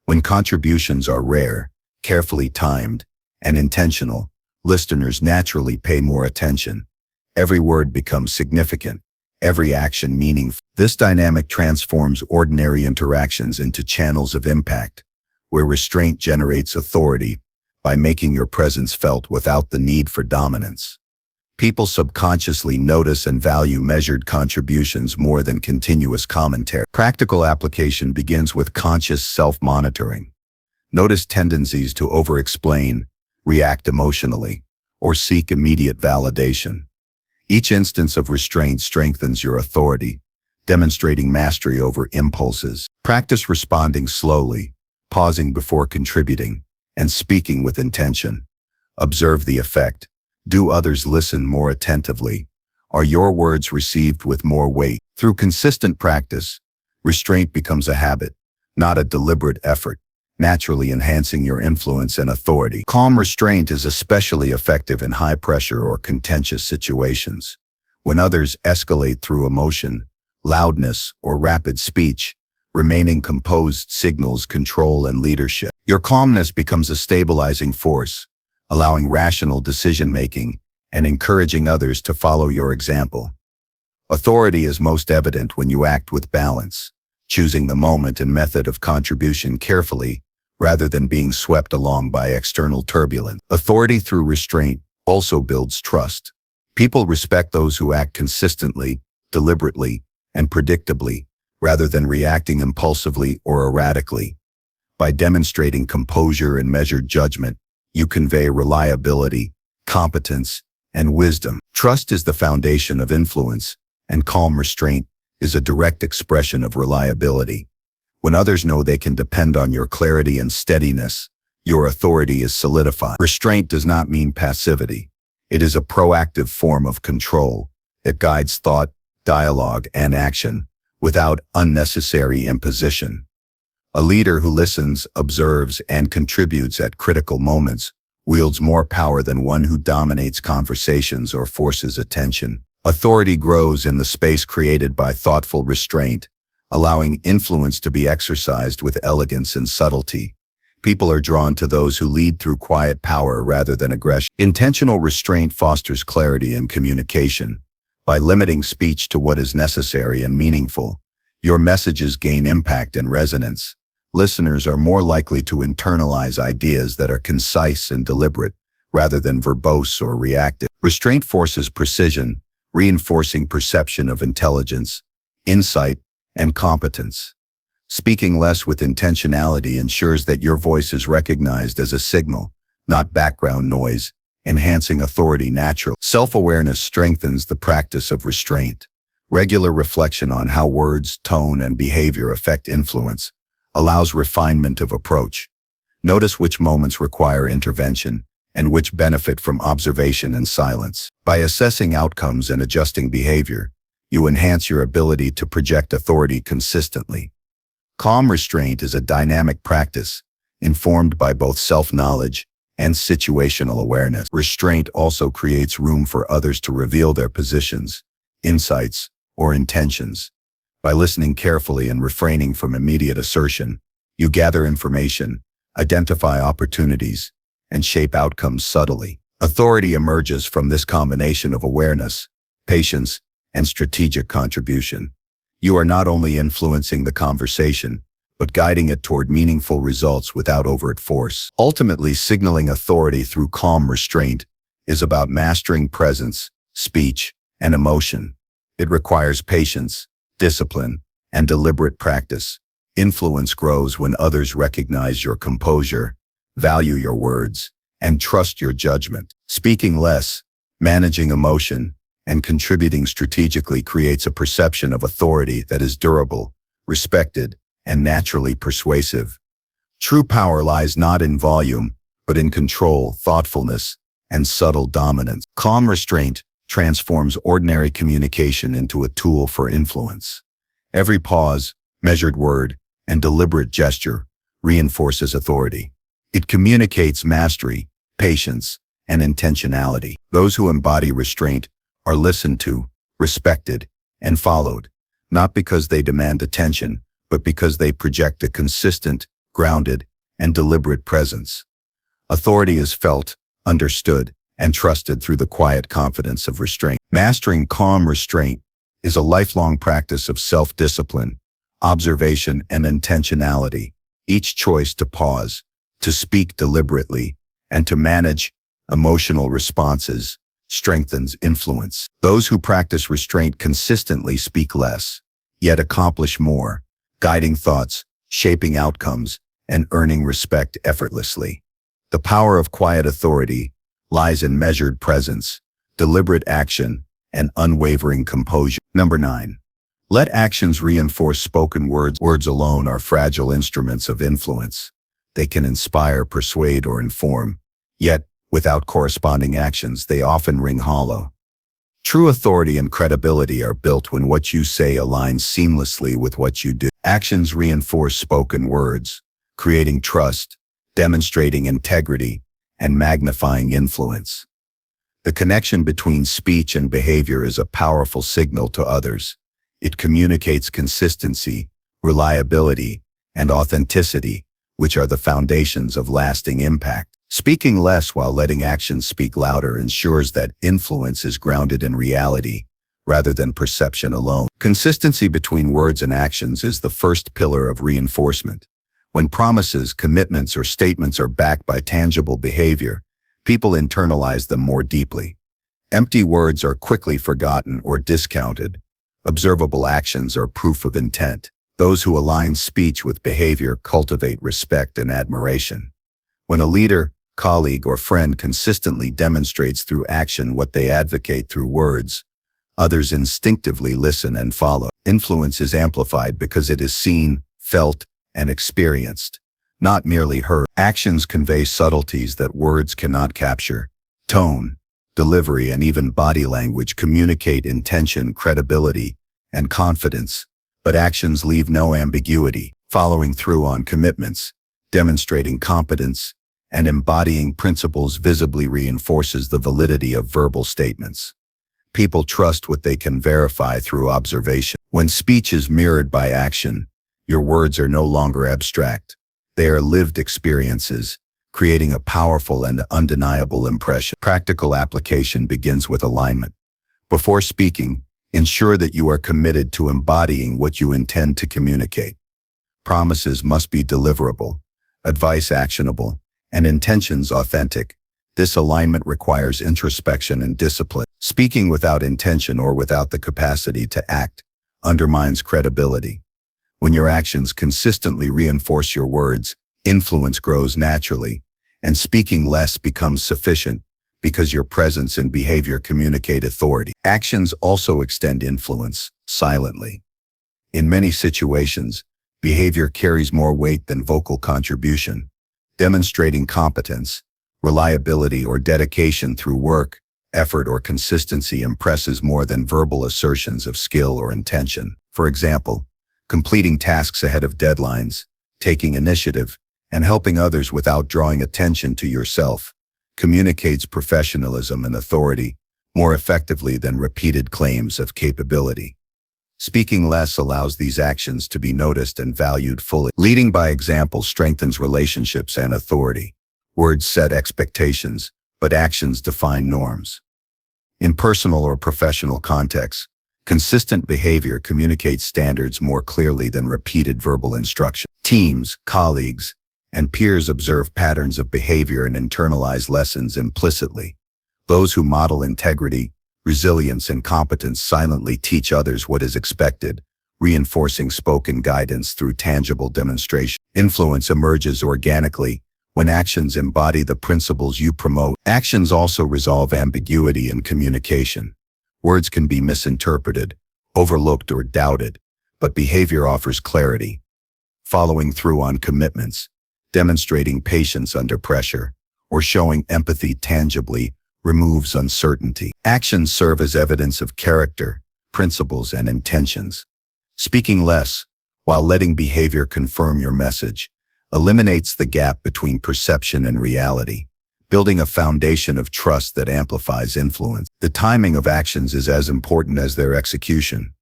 When contributions are rare, carefully timed, and intentional, listeners naturally pay more attention. Every word becomes significant, every action meaningful. This dynamic transforms ordinary interactions into channels of impact, where restraint generates authority by making your presence felt without the need for dominance. People subconsciously notice and value measured contributions more than continuous commentary. Practical application begins with conscious self-monitoring. Notice tendencies to over-explain, react emotionally, or seek immediate validation. Each instance of restraint strengthens your authority, demonstrating mastery over impulses. Practice responding slowly, pausing before contributing, and speaking with intention. Observe the effect. Do others listen more attentively? Are your words received with more weight? Through consistent practice, restraint becomes a habit, not a deliberate effort, naturally enhancing your influence and authority. Calm restraint is especially effective in high-pressure or contentious situations. When others escalate through emotion, loudness, or rapid speech, remaining composed signals control and leadership. Your calmness becomes a stabilizing force, allowing rational decision-making and encouraging others to follow your example. Authority is most evident when you act with balance, choosing the moment and method of contribution carefully rather than being swept along by external turbulence. Authority through restraint also builds trust. People respect those who act consistently, deliberately, and predictably, rather than reacting impulsively or erratically. By demonstrating composure and measured judgment, you convey reliability, competence, and wisdom. Trust is the foundation of influence, and calm restraint is a direct expression of reliability. When others know they can depend on your clarity and steadiness, your authority is solidified. Restraint does not mean passivity. It is a proactive form of control that guides thought, dialogue, and action without unnecessary imposition. A leader who listens, observes, and contributes at critical moments wields more power than one who dominates conversations or forces attention. Authority grows in the space created by thoughtful restraint, allowing influence to be exercised with elegance and subtlety. People are drawn to those who lead through quiet power rather than aggression. Intentional restraint fosters clarity and communication. By limiting speech to what is necessary and meaningful, your messages gain impact and resonance. Listeners are more likely to internalize ideas that are concise and deliberate, rather than verbose or reactive. Restraint forces precision, reinforcing perception of intelligence, insight, and competence. Speaking less with intentionality ensures that your voice is recognized as a signal, not background noise, enhancing authority naturally. Self-awareness strengthens the practice of restraint. Regular reflection on how words, tone, and behavior affect influence allows refinement of approach. Notice which moments require intervention and which benefit from observation and silence. By assessing outcomes and adjusting behavior, you enhance your ability to project authority consistently. Calm restraint is a dynamic practice, informed by both self-knowledge and situational awareness. Restraint also creates room for others to reveal their positions, insights, or intentions. By listening carefully and refraining from immediate assertion, you gather information, identify opportunities, and shape outcomes subtly. Authority emerges from this combination of awareness, patience, and strategic contribution. You are not only influencing the conversation, but guiding it toward meaningful results without overt force. Ultimately, signaling authority through calm restraint is about mastering presence, speech, and emotion. It requires patience, discipline, and deliberate practice. Influence grows when others recognize your composure, value your words, and trust your judgment. Speaking less, managing emotion, and contributing strategically creates a perception of authority that is durable, respected, and naturally persuasive. True power lies not in volume, but in control, thoughtfulness, and subtle dominance. Calm restraint transforms ordinary communication into a tool for influence. Every pause, measured word, and deliberate gesture reinforces authority. It communicates mastery, patience, and intentionality. Those who embody restraint are listened to, respected, and followed, not because they demand attention, but because they project a consistent, grounded, and deliberate presence. Authority is felt, understood, and trusted through the quiet confidence of restraint. Mastering calm restraint is a lifelong practice of self-discipline, observation, and intentionality. Each choice to pause, to speak deliberately, and to manage emotional responses strengthens influence. Those who practice restraint consistently speak less, yet accomplish more, guiding thoughts, shaping outcomes, and earning respect effortlessly. The power of quiet authority lies in measured presence, deliberate action, and unwavering composure. Number 9. Let actions reinforce spoken words. Words alone are fragile instruments of influence. They can inspire, persuade, or inform, yet, without corresponding actions, they often ring hollow. True authority and credibility are built when what you say aligns seamlessly with what you do. Actions reinforce spoken words, creating trust, demonstrating integrity, and magnifying influence. The connection between speech and behavior is a powerful signal to others. It communicates consistency, reliability, and authenticity, which are the foundations of lasting impact. Speaking less while letting actions speak louder ensures that influence is grounded in reality, rather than perception alone. Consistency between words and actions is the first pillar of reinforcement. When promises, commitments, or statements are backed by tangible behavior, people internalize them more deeply. Empty words are quickly forgotten or discounted. Observable actions are proof of intent. Those who align speech with behavior cultivate respect and admiration. When a leader, colleague, or friend consistently demonstrates through action what they advocate through words, others instinctively listen and follow. Influence is amplified because it is seen, felt, and experienced, not merely heard. Actions convey subtleties that words cannot capture. Tone, delivery, and even body language communicate intention, credibility, and confidence, but actions leave no ambiguity. Following through on commitments, demonstrating competence, and embodying principles visibly reinforces the validity of verbal statements. People trust what they can verify through observation. When speech is mirrored by action, your words are no longer abstract. They are lived experiences, creating a powerful and undeniable impression. Practical application begins with alignment. Before speaking, ensure that you are committed to embodying what you intend to communicate. Promises must be deliverable, advice actionable, and intentions authentic. This alignment requires introspection and discipline. Speaking without intention or without the capacity to act undermines credibility. When your actions consistently reinforce your words, influence grows naturally, and speaking less becomes sufficient because your presence and behavior communicate authority. Actions also extend influence silently. In many situations, behavior carries more weight than vocal contribution. Demonstrating competence, reliability, or dedication through work, effort, or consistency impresses more than verbal assertions of skill or intention. For example, completing tasks ahead of deadlines, taking initiative, and helping others without drawing attention to yourself communicates professionalism and authority more effectively than repeated claims of capability. Speaking less allows these actions to be noticed and valued fully. Leading by example strengthens relationships and authority. Words set expectations, but actions define norms. In personal or professional contexts, consistent behavior communicates standards more clearly than repeated verbal instruction. Teams, colleagues, and peers observe patterns of behavior and internalize lessons implicitly. Those who model integrity, resilience, and competence silently teach others what is expected, reinforcing spoken guidance through tangible demonstration. Influence emerges organically when actions embody the principles you promote. Actions also resolve ambiguity in communication. Words can be misinterpreted, overlooked, or doubted, but behavior offers clarity. Following through on commitments, demonstrating patience under pressure, or showing empathy tangibly removes uncertainty. Actions serve as evidence of character, principles, and intentions. Speaking less, while letting behavior confirm your message, eliminates the gap between perception and reality, building a foundation of trust that amplifies influence. The timing of actions is as important as their execution.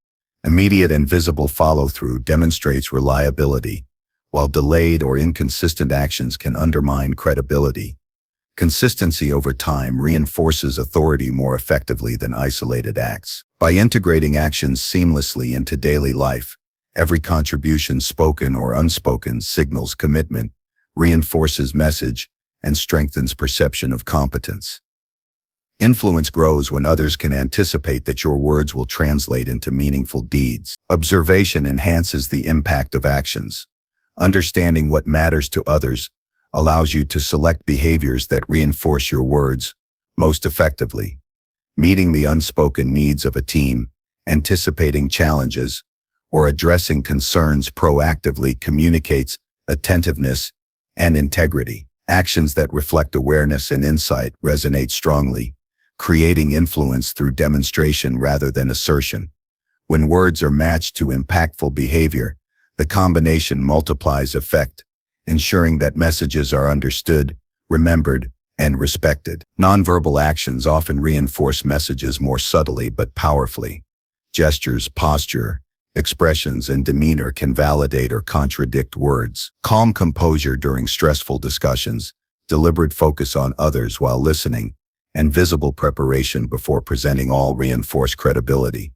Immediate and visible follow-through demonstrates reliability, while delayed or inconsistent actions can undermine credibility. Consistency over time reinforces authority more effectively than isolated acts. By integrating actions seamlessly into daily life, every contribution, spoken or unspoken, signals commitment, reinforces message, and strengthens perception of competence. Influence grows when others can anticipate that your words will translate into meaningful deeds. Observation enhances the impact of actions. Understanding what matters to others allows you to select behaviors that reinforce your words most effectively. Meeting the unspoken needs of a team, anticipating challenges, or addressing concerns proactively communicates attentiveness and integrity. Actions that reflect awareness and insight resonate strongly, creating influence through demonstration rather than assertion. When words are matched to impactful behavior, the combination multiplies effect, ensuring that messages are understood, remembered, and respected. Nonverbal actions often reinforce messages more subtly but powerfully. Gestures, posture, expressions, and demeanor can validate or contradict words. Calm composure during stressful discussions, deliberate focus on others while listening, and visible preparation before presenting all reinforce credibility.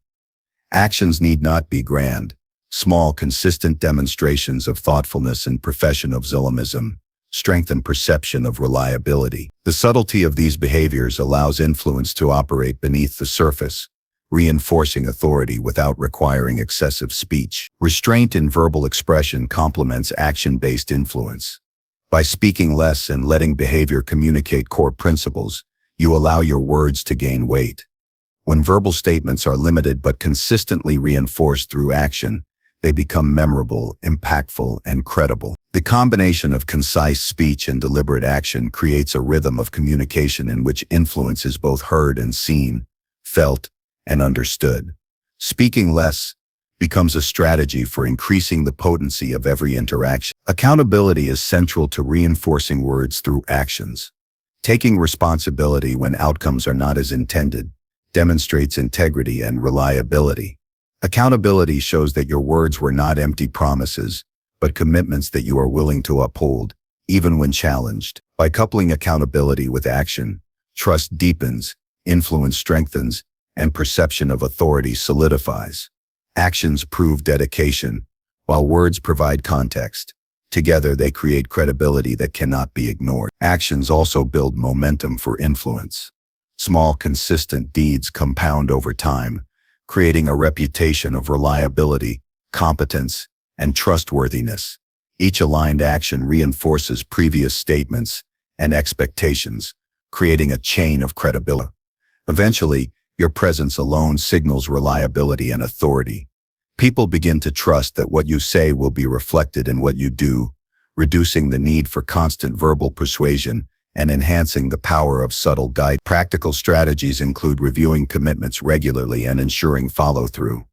Actions need not be grand. Small, consistent demonstrations of thoughtfulness and professionalism strengthen perception of reliability. The subtlety of these behaviors allows influence to operate beneath the surface, reinforcing authority without requiring excessive speech. Restraint in verbal expression complements action-based influence. By speaking less and letting behavior communicate core principles, you allow your words to gain weight. When verbal statements are limited but consistently reinforced through action, they become memorable, impactful, and credible. The combination of concise speech and deliberate action creates a rhythm of communication in which influence is both heard and seen, felt, and understood. Speaking less becomes a strategy for increasing the potency of every interaction. Accountability is central to reinforcing words through actions. Taking responsibility when outcomes are not as intended demonstrates integrity and reliability. Accountability shows that your words were not empty promises, but commitments that you are willing to uphold, even when challenged. By coupling accountability with action, trust deepens, influence strengthens, and perception of authority solidifies. Actions prove dedication, while words provide context. Together, they create credibility that cannot be ignored. Actions also build momentum for influence. Small, consistent deeds compound over time, creating a reputation of reliability, competence, and trustworthiness. Each aligned action reinforces previous statements and expectations, creating a chain of credibility. Eventually, your presence alone signals reliability and authority. People begin to trust that what you say will be reflected in what you do, reducing the need for constant verbal persuasion and enhancing the power of subtle guide. Practical strategies include reviewing commitments regularly and ensuring follow-through,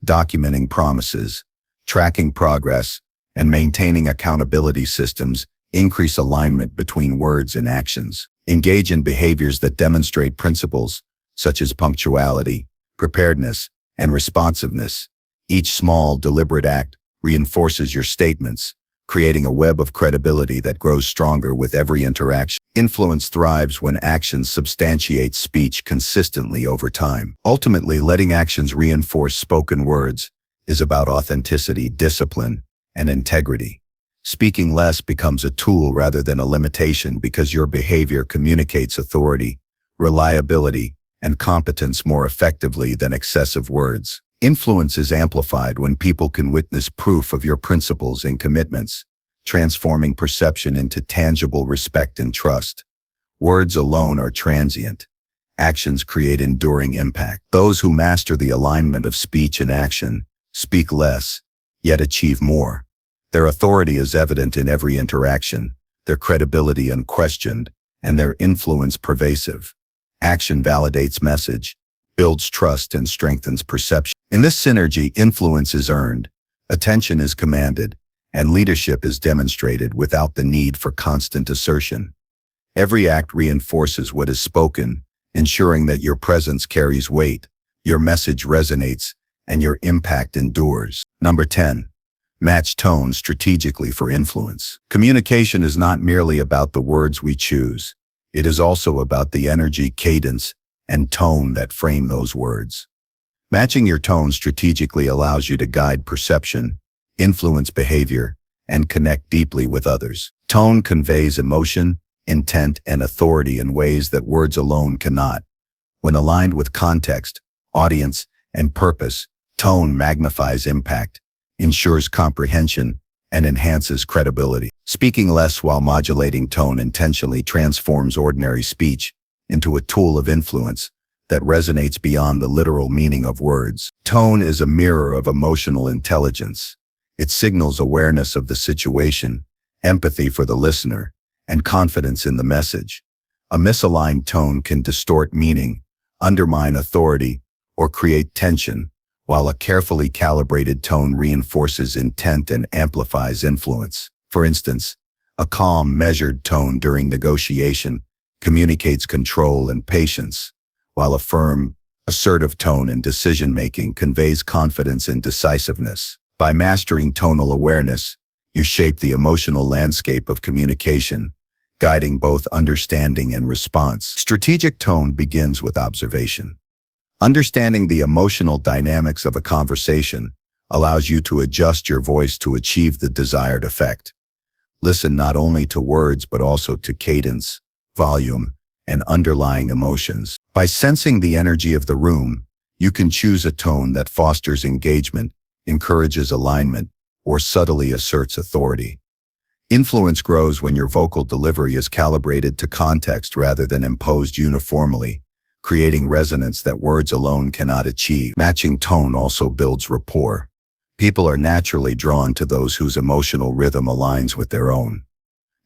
documenting promises, tracking progress, and maintaining accountability systems increase alignment between words and actions. Engage in behaviors that demonstrate principles, such as punctuality, preparedness, and responsiveness. Each small, deliberate act reinforces your statements, creating a web of credibility that grows stronger with every interaction. Influence thrives when actions substantiate speech consistently over time. Ultimately, letting actions reinforce spoken words is about authenticity, discipline, and integrity. Speaking less becomes a tool rather than a limitation because your behavior communicates authority, reliability, and competence more effectively than excessive words. Influence is amplified when people can witness proof of your principles and commitments, transforming perception into tangible respect and trust. Words alone are transient. Actions create enduring impact. Those who master the alignment of speech and action speak less, yet achieve more. Their authority is evident in every interaction, their credibility unquestioned, and their influence pervasive. Action validates message, builds trust, and strengthens perception. In this synergy, influence is earned, attention is commanded, and leadership is demonstrated without the need for constant assertion. Every act reinforces what is spoken, ensuring that your presence carries weight, your message resonates, and your impact endures. Number 10. Match tone strategically for influence. Communication is not merely about the words we choose. It is also about the energy, cadence, and tone that frame those words. Matching your tone strategically allows you to guide perception, influence behavior, and connect deeply with others. Tone conveys emotion, intent, and authority in ways that words alone cannot. When aligned with context, audience, and purpose, tone magnifies impact, ensures comprehension, and enhances credibility. Speaking less while modulating tone intentionally transforms ordinary speech into a tool of influence that resonates beyond the literal meaning of words. Tone is a mirror of emotional intelligence. It signals awareness of the situation, empathy for the listener, and confidence in the message. A misaligned tone can distort meaning, undermine authority, or create tension, while a carefully calibrated tone reinforces intent and amplifies influence. For instance, a calm, measured tone during negotiation communicates control and patience, while a firm, assertive tone in decision-making conveys confidence and decisiveness. By mastering tonal awareness, you shape the emotional landscape of communication, guiding both understanding and response. Strategic tone begins with observation. Understanding the emotional dynamics of a conversation allows you to adjust your voice to achieve the desired effect. Listen not only to words but also to cadence, volume, and underlying emotions. By sensing the energy of the room, you can choose a tone that fosters engagement, encourages alignment, or subtly asserts authority. Influence grows when your vocal delivery is calibrated to context rather than imposed uniformly, creating resonance that words alone cannot achieve. Matching tone also builds rapport. People are naturally drawn to those whose emotional rhythm aligns with their own.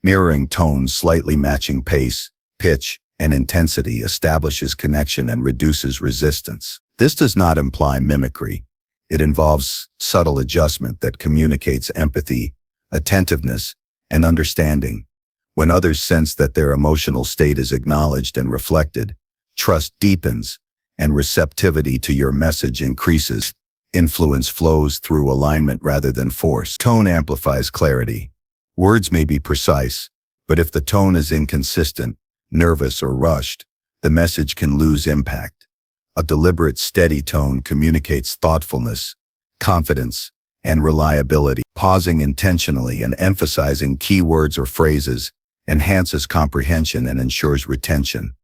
Mirroring tones, slightly matching pace, pitch, and intensity establishes connection and reduces resistance. This does not imply mimicry. It involves subtle adjustment that communicates empathy, attentiveness, and understanding. When others sense that their emotional state is acknowledged and reflected, trust deepens, and receptivity to your message increases. Influence flows through alignment rather than force. Tone amplifies clarity. Words may be precise, but if the tone is inconsistent, nervous, or rushed, the message can lose impact. A deliberate, steady tone communicates thoughtfulness, confidence, and reliability. Pausing intentionally and emphasizing key words or phrases enhances comprehension and ensures retention.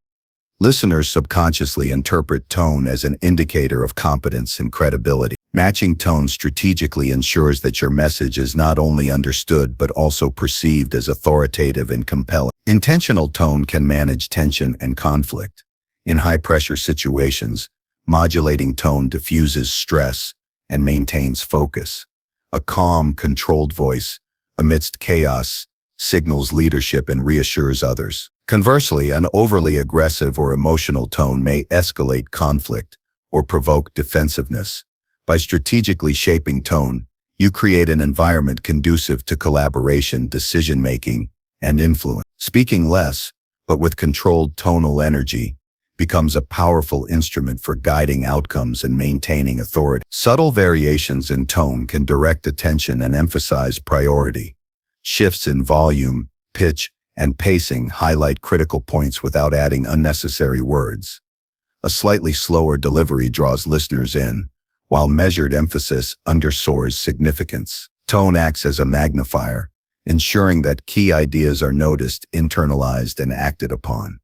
Listeners subconsciously interpret tone as an indicator of competence and credibility. Matching tone strategically ensures that your message is not only understood but also perceived as authoritative and compelling. Intentional tone can manage tension and conflict. In high-pressure situations, modulating tone diffuses stress and maintains focus. A calm, controlled voice, amidst chaos, signals leadership and reassures others. Conversely, an overly aggressive or emotional tone may escalate conflict or provoke defensiveness. By strategically shaping tone, you create an environment conducive to collaboration, decision-making, and influence. Speaking less, but with controlled tonal energy, becomes a powerful instrument for guiding outcomes and maintaining authority. Subtle variations in tone can direct attention and emphasize priority. Shifts in volume, pitch, and pacing highlight critical points without adding unnecessary words. A slightly slower delivery draws listeners in, while measured emphasis underscores significance. Tone acts as a magnifier, ensuring that key ideas are noticed, internalized, and acted upon.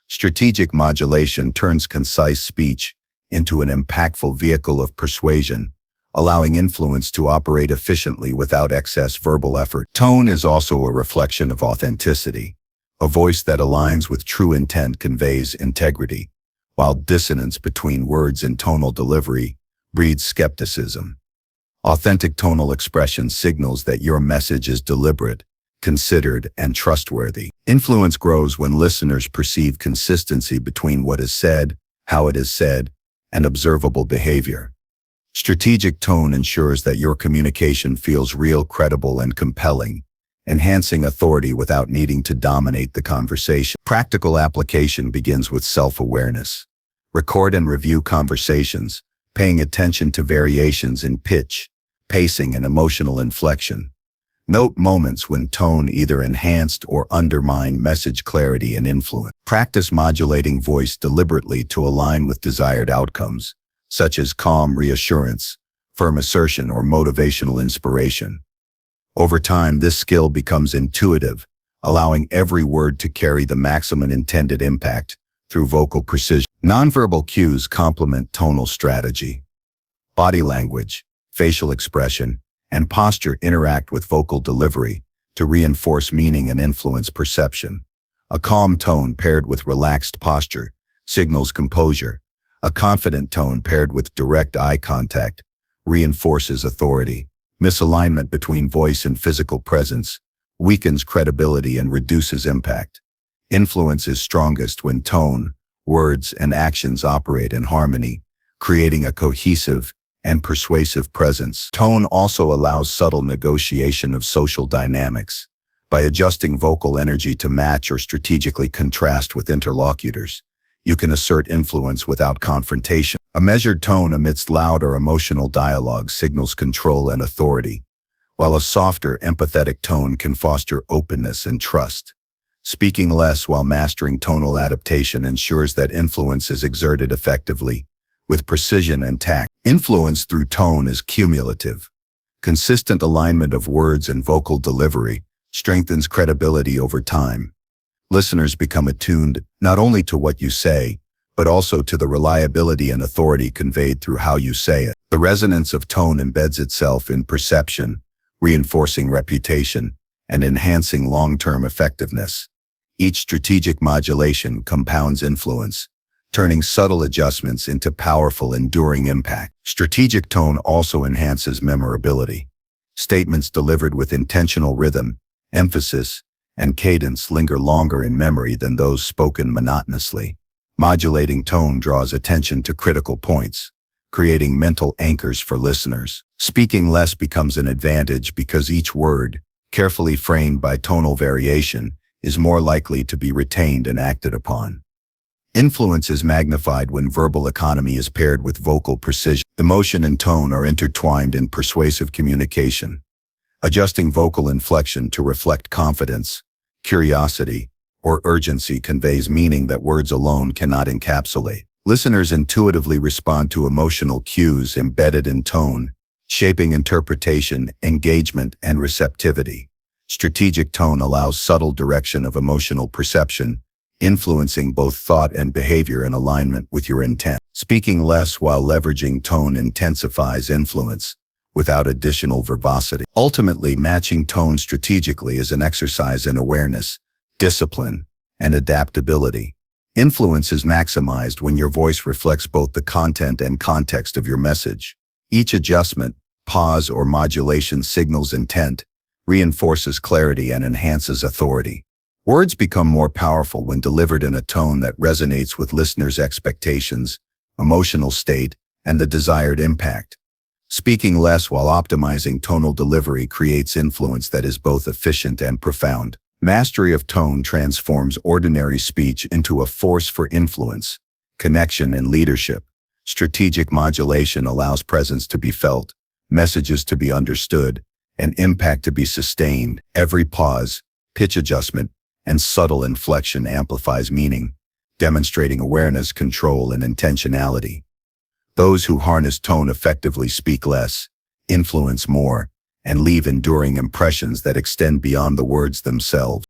Strategic modulation turns concise speech into an impactful vehicle of persuasion, allowing influence to operate efficiently without excess verbal effort. Tone is also a reflection of authenticity. A voice that aligns with true intent conveys integrity, while dissonance between words and tonal delivery breeds skepticism. Authentic tonal expression signals that your message is deliberate, considered, and trustworthy. Influence grows when listeners perceive consistency between what is said, how it is said, and observable behavior. Strategic tone ensures that your communication feels real, credible, and compelling, enhancing authority without needing to dominate the conversation. Practical application begins with self-awareness. Record and review conversations, paying attention to variations in pitch, pacing, and emotional inflection. Note moments when tone either enhanced or undermined message clarity and influence. Practice modulating voice deliberately to align with desired outcomes, such as calm reassurance, firm assertion, or motivational inspiration. Over time, this skill becomes intuitive, allowing every word to carry the maximum intended impact through vocal precision. Nonverbal cues complement tonal strategy. Body language, facial expression, and posture interact with vocal delivery to reinforce meaning and influence perception. A calm tone paired with relaxed posture signals composure. A confident tone paired with direct eye contact reinforces authority. Misalignment between voice and physical presence weakens credibility and reduces impact. Influence is strongest when tone, words, and actions operate in harmony, creating a cohesive and persuasive presence. Tone also allows subtle negotiation of social dynamics. By adjusting vocal energy to match or strategically contrast with interlocutors, you can assert influence without confrontation. A measured tone amidst loud or emotional dialogue signals control and authority, while a softer, empathetic tone can foster openness and trust. Speaking less while mastering tonal adaptation ensures that influence is exerted effectively, with precision and tact. Influence through tone is cumulative. Consistent alignment of words and vocal delivery strengthens credibility over time. Listeners become attuned not only to what you say, but also to the reliability and authority conveyed through how you say it. The resonance of tone embeds itself in perception, reinforcing reputation and enhancing long-term effectiveness. Each strategic modulation compounds influence, turning subtle adjustments into powerful, enduring impact. Strategic tone also enhances memorability. Statements delivered with intentional rhythm, emphasis, and cadence linger longer in memory than those spoken monotonously. Modulating tone draws attention to critical points, creating mental anchors for listeners. Speaking less becomes an advantage because each word, carefully framed by tonal variation, is more likely to be retained and acted upon. Influence is magnified when verbal economy is paired with vocal precision. Emotion and tone are intertwined in persuasive communication. Adjusting vocal inflection to reflect confidence, curiosity, or urgency conveys meaning that words alone cannot encapsulate. Listeners intuitively respond to emotional cues embedded in tone, shaping interpretation, engagement, and receptivity. Strategic tone allows subtle direction of emotional perception, influencing both thought and behavior in alignment with your intent. Speaking less while leveraging tone intensifies influence without additional verbosity. Ultimately, matching tone strategically is an exercise in awareness, discipline, and adaptability. Influence is maximized when your voice reflects both the content and context of your message. Each adjustment, pause, or modulation signals intent, reinforces clarity, and enhances authority. Words become more powerful when delivered in a tone that resonates with listeners' expectations, emotional state, and the desired impact. Speaking less while optimizing tonal delivery creates influence that is both efficient and profound. Mastery of tone transforms ordinary speech into a force for influence, connection, and leadership. Strategic modulation allows presence to be felt, messages to be understood, and impact to be sustained. Every pause, pitch adjustment, and subtle inflection amplifies meaning, demonstrating awareness, control, and intentionality. Those who harness tone effectively speak less, influence more, and leave enduring impressions that extend beyond the words themselves.